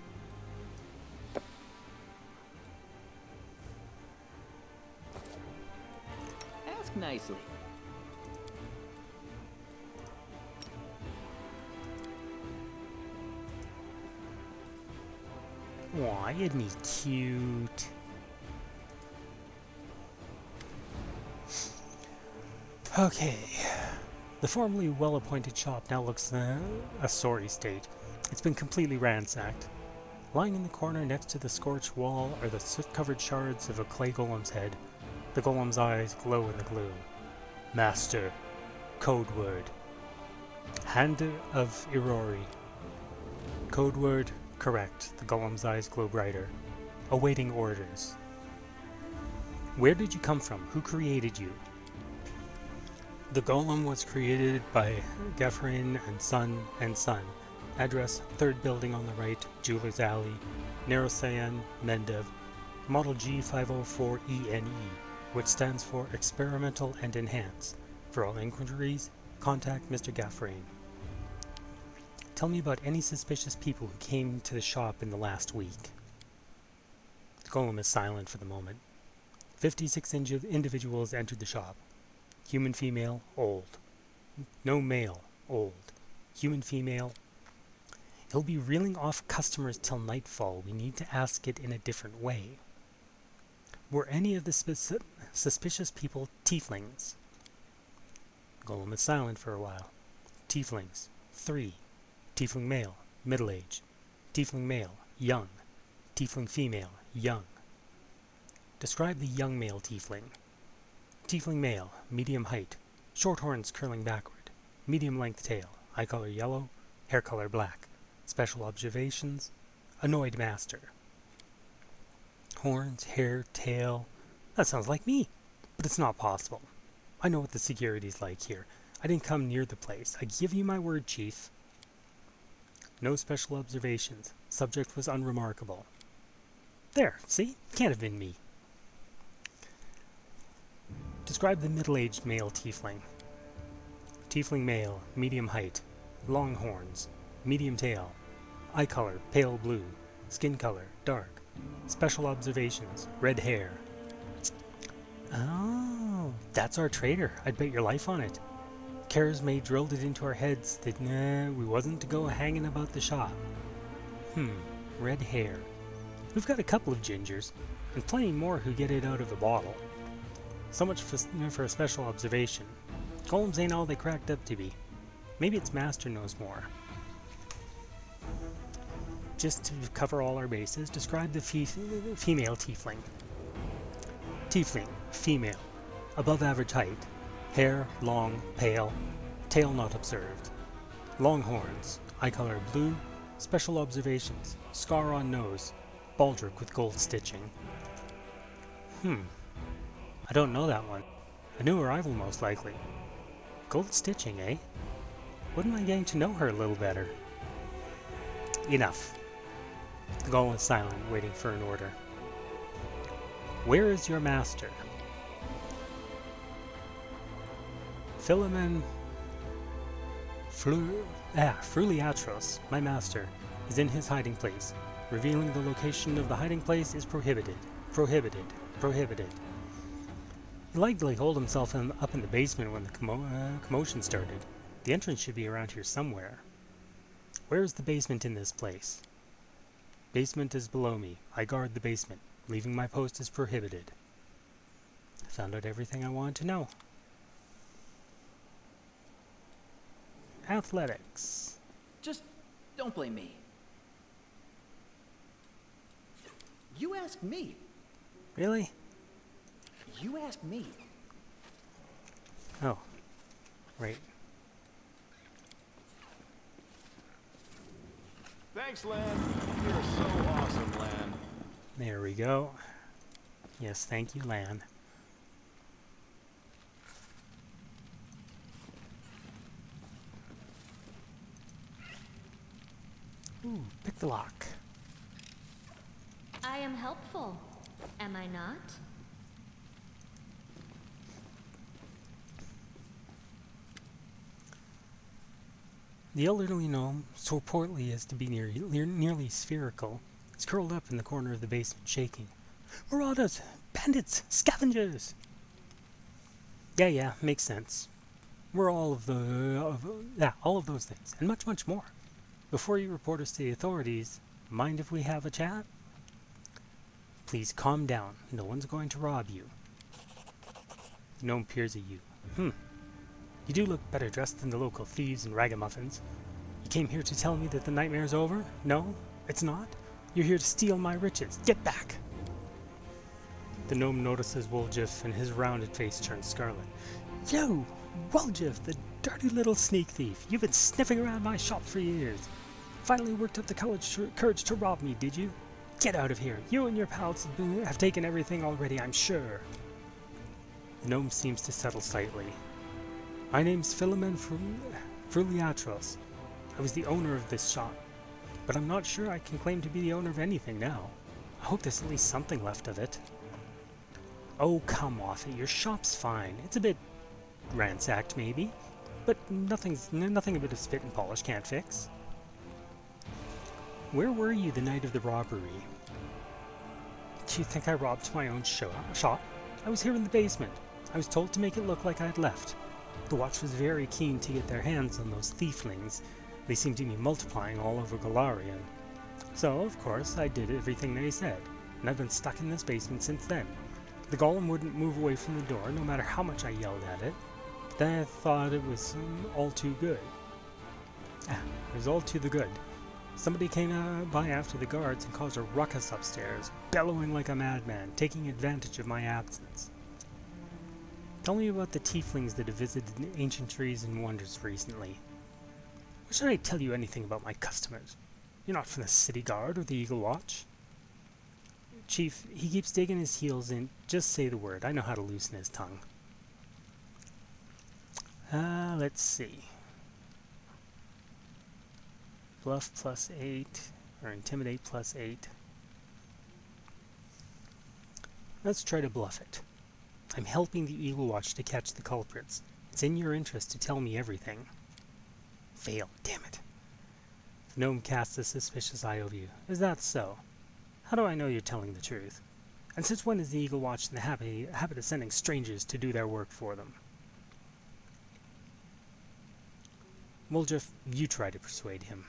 Ask nicely. Aw, isn't he cute? Okay. The formerly well-appointed shop now looks a sorry state. It's been completely ransacked. Lying in the corner next to the scorched wall are the soot-covered shards of a clay golem's head. The golem's eyes glow in the gloom. Master. Code word. Hand of Irori. Code word correct. The golem's eyes glow brighter. Awaiting orders. Where did you come from? Who created you? The golem was created by Gefrin and Son. Address, 3rd building on the right, Jeweler's Alley, Nerosayan, Mendev, Model G504ENE, which stands for Experimental and Enhance. For all inquiries, contact Mr. Gefrin. Tell me about any suspicious people who came to the shop in the last week. The golem is silent for the moment. 56 individuals entered the shop. Human female, old. No male, old. Human female. He'll be reeling off customers till nightfall. We need to ask it in a different way. Were any of the suspicious people Thieflings? Golem is silent for a while. Thieflings, 3. Tiefling male, middle-aged. Tiefling male, young. Tiefling female, young. Describe the young male tiefling. Tiefling male, medium height, short horns curling backward, medium length tail, eye color yellow, hair color black. Special observations, annoyed master. Horns, hair, tail. That sounds like me, but it's not possible. I know what the security's like here. I didn't come near the place. I give you my word, Chief. No special observations. Subject was unremarkable. There, see? Can't have been me. Describe the middle-aged male tiefling. Tiefling male, medium height, long horns, medium tail, eye color, pale blue, skin color, dark. Special observations, red hair. Oh, that's our trader. I'd bet your life on it. May drilled it into our heads that we wasn't to go hanging about the shop. Red hair. We've got a couple of gingers, and plenty more who get it out of a bottle. So much for a special observation. Golems ain't all they cracked up to be. Maybe its master knows more. Just to cover all our bases, describe the female tiefling. Tiefling, female, above average height, hair long, pale, tail not observed, long horns, eye color blue, special observations, scar on nose, baldric with gold stitching. I don't know that one. A new arrival most likely. Gold stitching, eh? Wouldn't I getting to know her a little better? Enough. The golem is silent, waiting for an order. Where is your master? Philemon Fruliatros, my master, is in his hiding place. Revealing the location of the hiding place is prohibited. Prohibited. Prohibited. He likely holed himself up in the basement when the commotion started. The entrance should be around here somewhere. Where is the basement in this place? Basement is below me. I guard the basement. Leaving my post is prohibited. I found out everything I wanted to know. Athletics. Just don't blame me. You asked me. Really? You asked me. Oh. Right. Thanks, Lan. You're so awesome, Lan. There we go. Yes, thank you, Lan. Ooh, pick the lock. I am helpful, am I not? The elderly gnome, so portly as to be nearly spherical, is curled up in the corner of the basement, shaking. Marauders! Bandits! Scavengers! Yeah, makes sense. We're all of those things, and much, much more. Before you report us to the authorities, mind if we have a chat? Please calm down. No one's going to rob you. The gnome peers at you. You do look better dressed than the local thieves and ragamuffins. You came here to tell me that the nightmare's over? No, it's not? You're here to steal my riches. Get back! The gnome notices Woljif, and his rounded face turns scarlet. You! Woljif, the dirty little sneak thief! You've been sniffing around my shop for years. Finally worked up the courage to rob me, did you? Get out of here. You and your pals have taken everything already, I'm sure. The gnome seems to settle slightly. My name's Philemon Fruliatros. I was the owner of this shop, but I'm not sure I can claim to be the owner of anything now. I hope there's at least something left of it. Oh, come off it. Your shop's fine. It's a bit ransacked, maybe, but nothing a bit of spit and polish can't fix. Where were you the night of the robbery? Do you think I robbed my own shop? I was here in the basement. I was told to make it look like I'd left. The watch was very keen to get their hands on those Thieflings. They seem to be multiplying all over Golarion. So, of course, I did everything they said, and I've been stuck in this basement since then. The golem wouldn't move away from the door, no matter how much I yelled at it. Then I thought it was all too good. It was all to the good. Somebody came by after the guards and caused a ruckus upstairs, bellowing like a madman, taking advantage of my absence. Tell me about the Thieflings that have visited ancient trees and wonders recently. Why should I tell you anything about my customers? You're not from the City Guard or the Eagle Watch. Chief, he keeps digging his heels in. Just say the word. I know how to loosen his tongue. Let's see. Bluff +8, or intimidate +8. Let's try to bluff it. I'm helping the Eagle Watch to catch the culprits. It's in your interest to tell me everything. Fail, damn it. The gnome casts a suspicious eye over you. Is that so? How do I know you're telling the truth? And since when is the Eagle Watch in the habit of sending strangers to do their work for them? Woljif, you try to persuade him.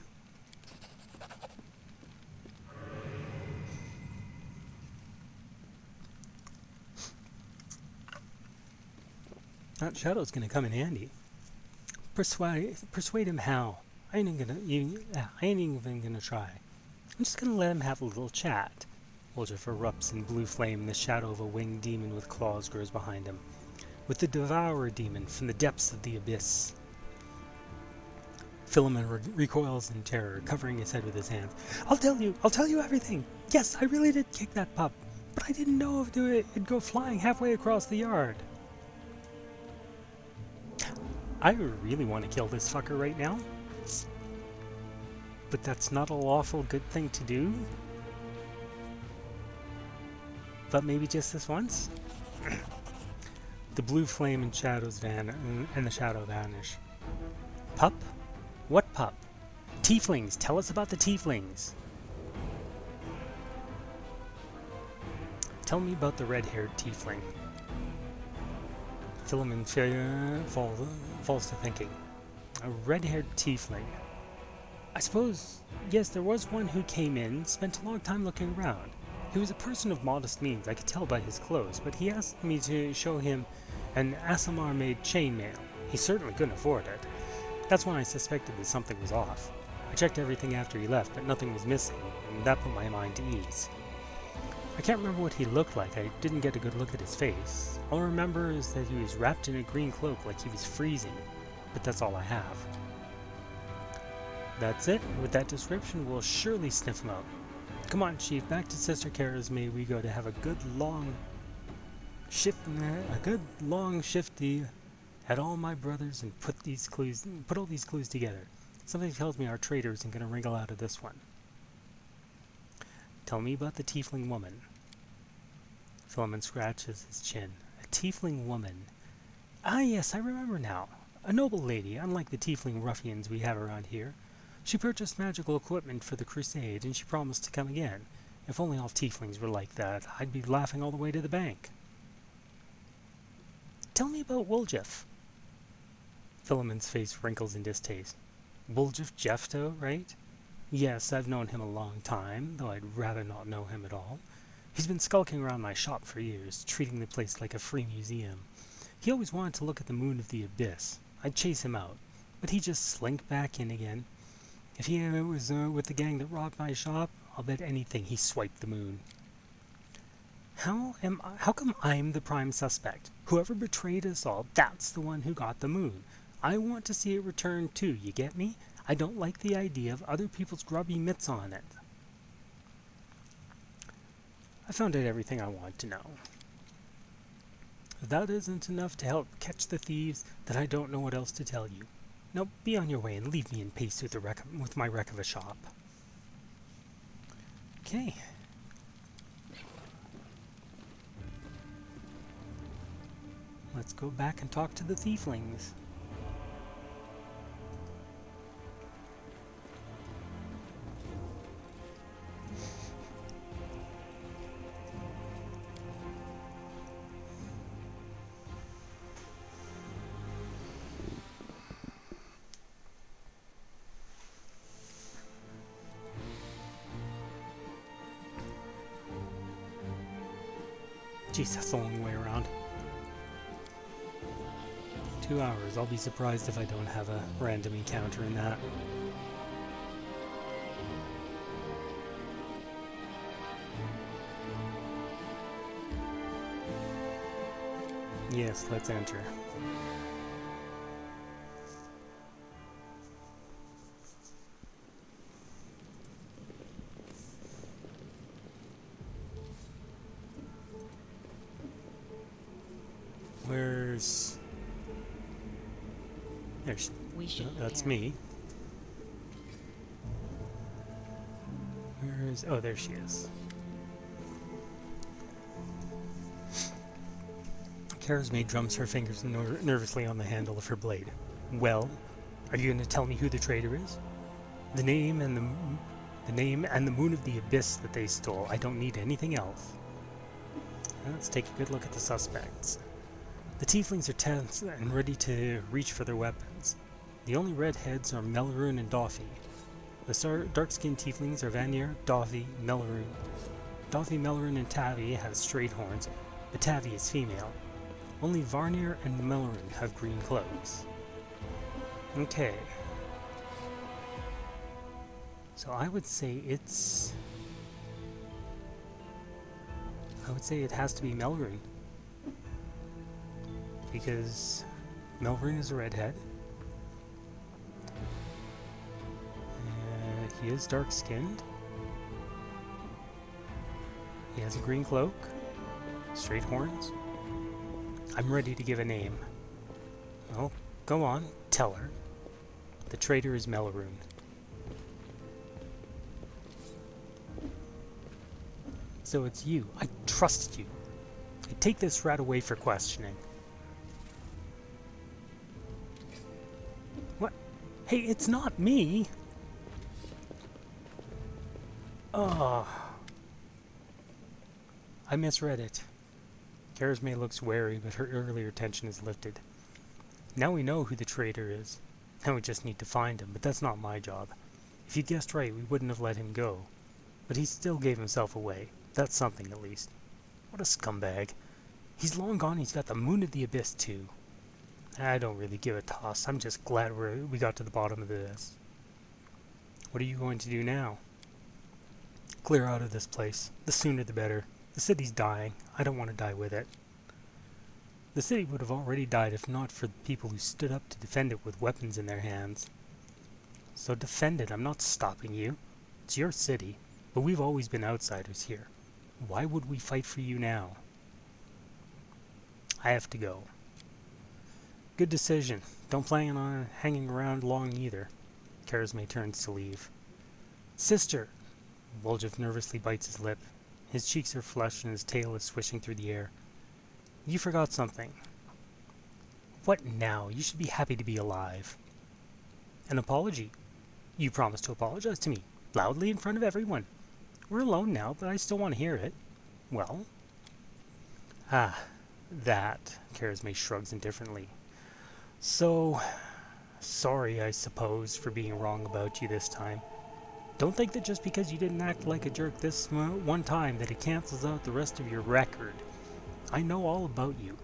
That shadow's gonna come in handy. Persuade him how? I ain't even gonna try. I'm just gonna let him have a little chat. Woljif erupts in blue flame. The shadow of a winged demon with claws grows behind him, with the devourer demon from the depths of the abyss. Philemon recoils in terror, covering his head with his hands. I'll tell you everything. Yes, I really did kick that pup, but I didn't know if it'd go flying halfway across the yard. I really want to kill this fucker right now, but that's not a lawful good thing to do. But maybe just this once? The blue flame and shadows and the shadow vanish. Pup? What pup? Thieflings! Tell us about the Thieflings! Tell me about the red-haired Thiefling. Philemon falls to thinking. A red-haired Thiefling. I suppose, yes, there was one who came in, spent a long time looking around. He was a person of modest means, I could tell by his clothes, but he asked me to show him an Asimar-made chainmail. He certainly couldn't afford it. That's when I suspected that something was off. I checked everything after he left, but nothing was missing, and that put my mind to ease. I can't remember what he looked like. I didn't get a good look at his face. All I remember is that he was wrapped in a green cloak like he was freezing, but that's all I have. That's it. With that description, we'll surely sniff him out. Come on, Chief, back to Sister Kara's may we go to have a good long shifty at all my brothers and put all these clues together. Something tells me our traitor isn't going to wriggle out of this one. Tell me about the Tiefling woman. Philemon scratches his chin. A Tiefling woman. Ah, yes, I remember now. A noble lady, unlike the Tiefling ruffians we have around here. She purchased magical equipment for the crusade, and she promised to come again. If only all Tieflings were like that, I'd be laughing all the way to the bank. Tell me about Woljif. Philemon's face wrinkles in distaste. Woljif Jefto, right? Yes, I've known him a long time, though I'd rather not know him at all. He's been skulking around my shop for years, treating the place like a free museum. He always wanted to look at the moon of the abyss. I'd chase him out, but he just slinked back in again. If he was with the gang that robbed my shop, I'll bet anything he swiped the moon. How come I'm the prime suspect? Whoever betrayed us all, that's the one who got the moon. I want to see it returned too, you get me? I don't like the idea of other people's grubby mitts on it. I found out everything I want to know. If that isn't enough to help catch the thieves, then I don't know what else to tell you. Now be on your way and leave me in peace with my wreck of a shop. Okay. Let's go back and talk to the Thieflings. Jeez, that's a long way around. 2 hours. I'll be surprised if I don't have a random encounter in that. Yes, let's enter. Where's... There's... We should that's prepare. me. Where is... Oh, there she is. Kara's maid drums her fingers nervously on the handle of her blade. Well, are you going to tell me who the traitor is? The name and the moon of the abyss that they stole. I don't need anything else. Let's take a good look at the suspects. The Tieflings are tense and ready to reach for their weapons. The only redheads are Melroon and Doffy. The dark-skinned Tieflings are Vanier, Doffy, Melroon. Doffy, Melroon, and Tavi have straight horns, but Tavi is female. Only Varnier and Melroon have green clothes. Okay. So I would say it has to be Melroon. Because Melroon is a redhead. He is dark-skinned. He has a green cloak, straight horns. I'm ready to give a name. Well, go on, tell her. The traitor is Melroon. So it's you. I trust you. I take this rat away for questioning. What? Hey, it's not me! Oh. I misread it. Karazme looks wary, but her earlier tension is lifted. Now we know who the traitor is. Now we just need to find him, but that's not my job. If you guessed right, we wouldn't have let him go. But he still gave himself away. That's something, at least. What a scumbag. He's long gone, he's got the moon of the abyss, too. I don't really give a toss. I'm just glad we got to the bottom of this. What are you going to do now? Clear out of this place. The sooner the better. The city's dying. I don't want to die with it. The city would have already died if not for the people who stood up to defend it with weapons in their hands. So defend it. I'm not stopping you. It's your city, but we've always been outsiders here. Why would we fight for you now? I have to go. Good decision. Don't plan on hanging around long either. Karazme turns to leave. Sister! Woljif nervously bites his lip. His cheeks are flushed and his tail is swishing through the air. You forgot something. What now? You should be happy to be alive. An apology. You promised to apologize to me, loudly in front of everyone. We're alone now, but I still want to hear it. Well? Ah, that. Karazme shrugs indifferently. So, sorry, I suppose, for being wrong about you this time. Don't think that just because you didn't act like a jerk this one time that it cancels out the rest of your record. I know all about you.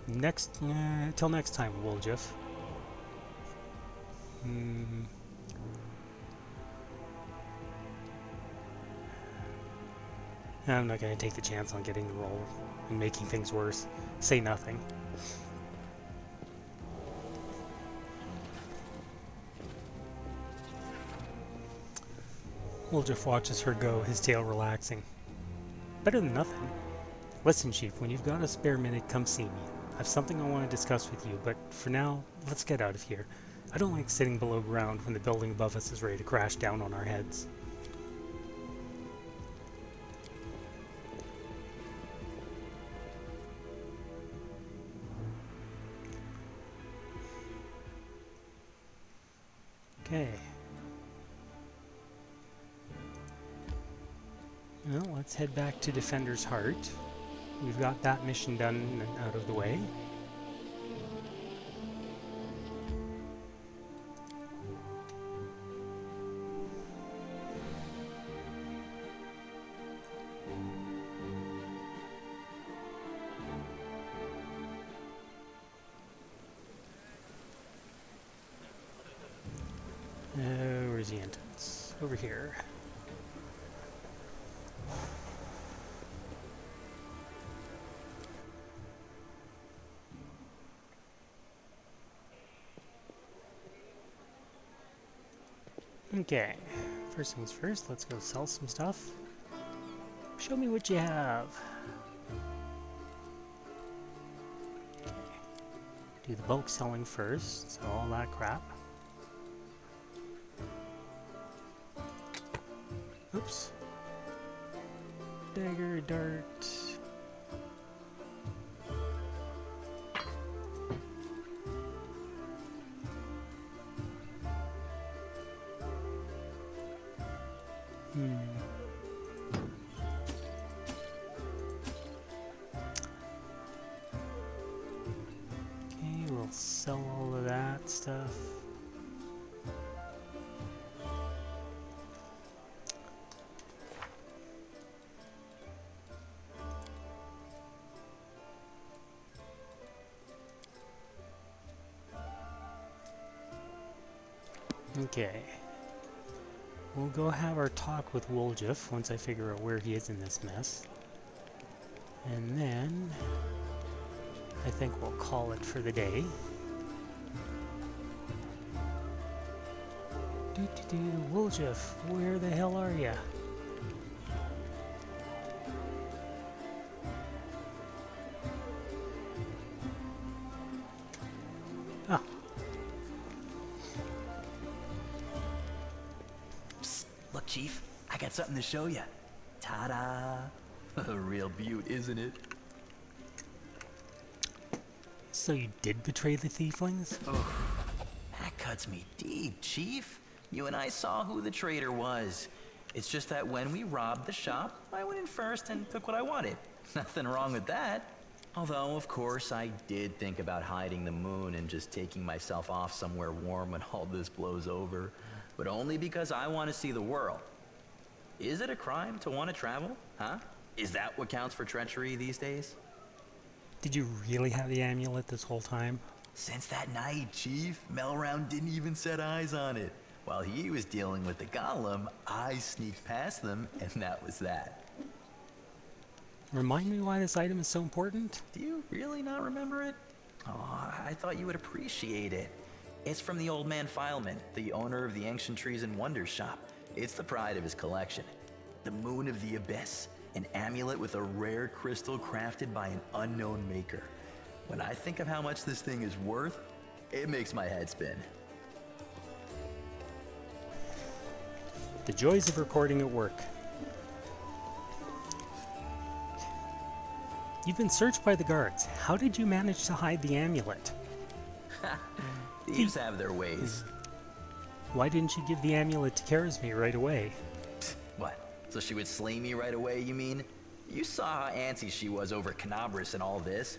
Till next time, Woljif. I'm not going to take the chance on getting the roll and making things worse. Say nothing. Woljif watches her go, his tail relaxing. Better than nothing. Listen, Chief, when you've got a spare minute, come see me. I've something I want to discuss with you, but for now, let's get out of here. I don't like sitting below ground when the building above us is ready to crash down on our heads. Okay. Well, let's head back to Defender's Heart. We've got that mission done and out of the way. Where's the entrance? Over here. Okay, first things first, let's go sell some stuff. Show me what you have. Okay. Do the bulk selling first, so all that crap. Oops. Dagger, dart. Okay, we'll sell all of that stuff. Okay. We'll go have our talk with Woljif once I figure out where he is in this mess. And then I think we'll call it for the day. Woljif, where the hell are ya? Oh. Look, Chief, I got something to show you. Ta-da! A real beaut, isn't it? So you did betray the Thieflings? Oh, that cuts me deep, Chief. You and I saw who the traitor was. It's just that when we robbed the shop, I went in first and took what I wanted. Nothing wrong with that. Although, of course, I did think about hiding the moon and just taking myself off somewhere warm when all this blows over. But only because I want to see the world. Is it a crime to want to travel? Huh? Is that what counts for treachery these days? Did you really have the amulet this whole time? Since that night, Chief, Melround didn't even set eyes on it. While he was dealing with the golem, I sneaked past them, and that was that. Remind me why this item is so important? Do you really not remember it? Oh, I thought you would appreciate it. It's from the old man Fileman, the owner of the Ancient Trees and Wonders shop. It's the pride of his collection. The Moon of the Abyss, an amulet with a rare crystal crafted by an unknown maker. When I think of how much this thing is worth, it makes my head spin. The joys of recording at work. You've been searched by the guards. How did you manage to hide the amulet? Thieves have their ways. Why didn't you give the amulet to Karisme right away? What? So she would slay me right away, you mean? You saw how antsy she was over Canabras and all this.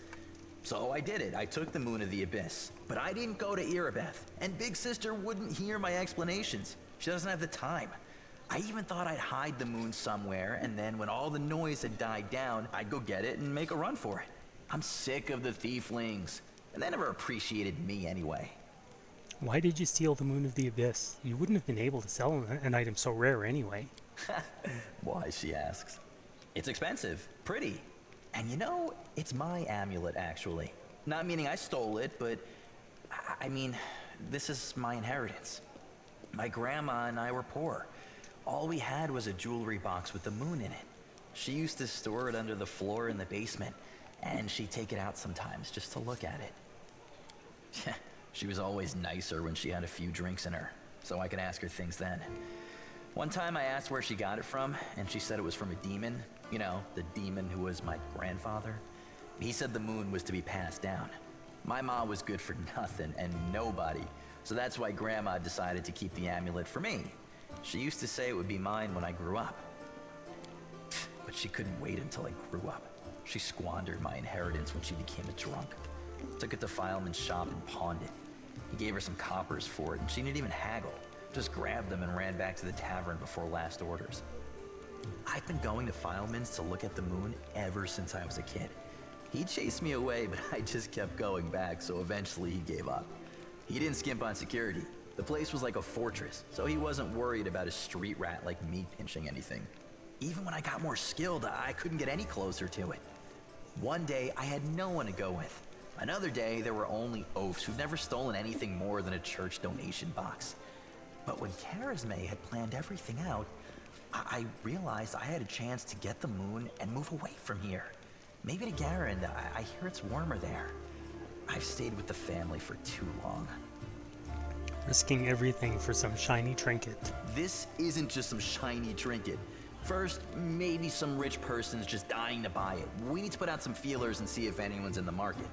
So I did it. I took the Moon of the Abyss. But I didn't go to Erebeth. And Big Sister wouldn't hear my explanations. She doesn't have the time. I even thought I'd hide the moon somewhere, and then when all the noise had died down, I'd go get it and make a run for it. I'm sick of the Thieflings. And they never appreciated me anyway. Why did you steal the Moon of the Abyss? You wouldn't have been able to sell an item so rare anyway. Why, she asks. It's expensive, pretty. And you know, it's my amulet, actually. Not meaning I stole it, but I mean, this is my inheritance. My grandma and I were poor. All we had was a jewelry box with the moon in it. She used to store it under the floor in the basement, and she'd take it out sometimes just to look at it. She was always nicer when she had a few drinks in her, so I could ask her things then. One time I asked where she got it from, and she said it was from a demon. You know, the demon who was my grandfather. He said the moon was to be passed down. My ma was good for nothing and nobody, so that's why Grandma decided to keep the amulet for me. She used to say it would be mine when I grew up. But she couldn't wait until I grew up. She squandered my inheritance when she became a drunk. Took it to Fileman's shop and pawned it. He gave her some coppers for it, and she didn't even haggle. Just grabbed them and ran back to the tavern before last orders. I've been going to Fileman's to look at the moon ever since I was a kid. He chased me away, but I just kept going back, so eventually he gave up. He didn't skimp on security. The place was like a fortress, so he wasn't worried about a street rat like me pinching anything. Even when I got more skilled, I couldn't get any closer to it. One day, I had no one to go with. Another day, there were only oafs who'd never stolen anything more than a church donation box. But when Charisme had planned everything out, I realized I had a chance to get the moon and move away from here. Maybe to Garen. I hear it's warmer there. I've stayed with the family for too long. Risking everything for some shiny trinket. This isn't just some shiny trinket. First, maybe some rich person's just dying to buy it. We need to put out some feelers and see if anyone's in the market.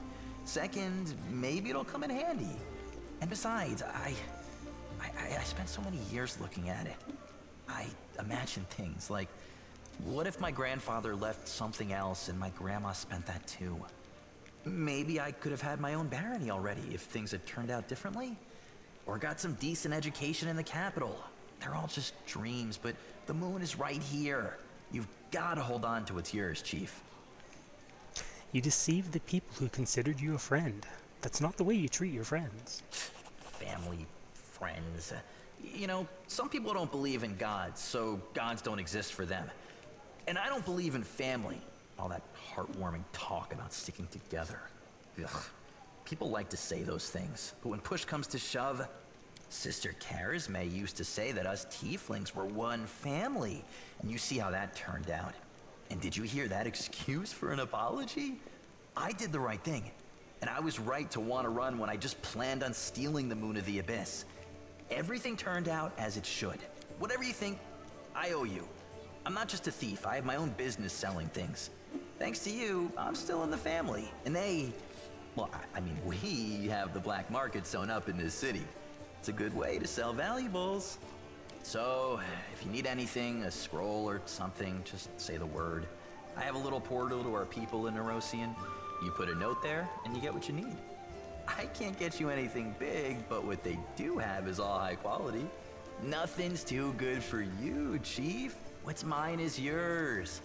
Second, maybe it'll come in handy. And besides, I spent so many years looking at it. I imagine things like, what if my grandfather left something else and my grandma spent that too? Maybe I could have had my own barony already if things had turned out differently. Or got some decent education in the capital. They're all just dreams, but the moon is right here. You've got to hold on to what's yours, Chief. You deceived the people who considered you a friend. That's not the way you treat your friends. Family, friends. You know, some people don't believe in gods, so gods don't exist for them. And I don't believe in family. All that heartwarming talk about sticking together. Ugh. People like to say those things, but when push comes to shove, Sister Charisme used to say that us Thieflings were one family, and you see how that turned out. And did you hear that excuse for an apology? I did the right thing, and I was right to want to run when I just planned on stealing the Moon of the Abyss. Everything turned out as it should. Whatever you think, I owe you. I'm not just a thief, I have my own business selling things. Thanks to you, I'm still in the family, and we have the black market sewn up in this city. It's a good way to sell valuables. So, if you need anything, a scroll or something, just say the word. I have a little portal to our people in Nerosian. You put a note there, and you get what you need. I can't get you anything big, but what they do have is all high quality. Nothing's too good for you, Chief. What's mine is yours.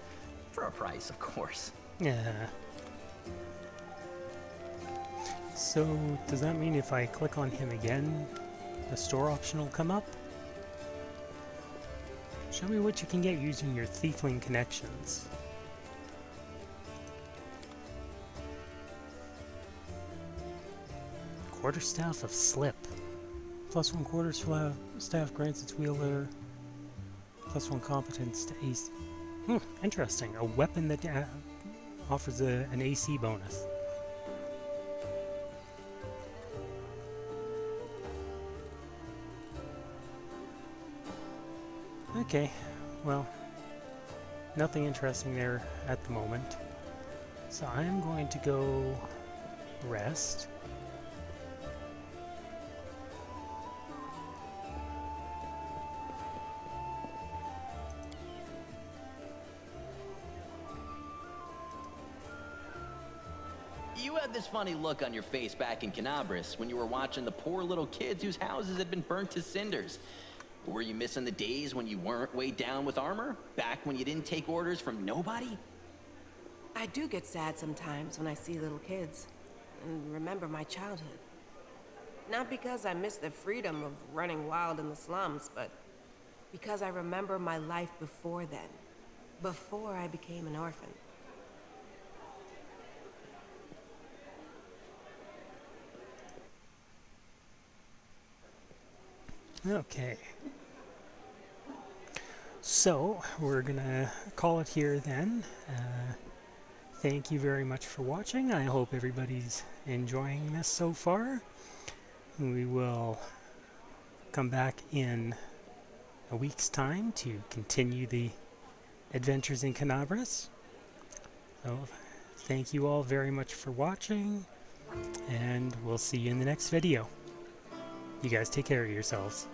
For a price, of course. Yeah. So, does that mean if I click on him again, the store option will come up? Show me what you can get using your Thiefling connections. Quarterstaff of Slip. +1 quarterstaff grants its wielder +1 competence to AC. Interesting. A weapon that offers an AC bonus. Okay, well, nothing interesting there at the moment. So I'm going to go rest. You had this funny look on your face back in Canabris when you were watching the poor little kids whose houses had been burnt to cinders. Were you missing the days when you weren't weighed down with armor? Back when you didn't take orders from nobody? I do get sad sometimes when I see little kids and remember my childhood. Not because I miss the freedom of running wild in the slums, but because I remember my life before then. Before I became an orphan. Okay. So, we're gonna call it here then. Thank you very much for watching. I hope everybody's enjoying this so far. We will come back in a week's time to continue the adventures in Canabras. So, thank you all very much for watching, and we'll see you in the next video. You guys take care of yourselves.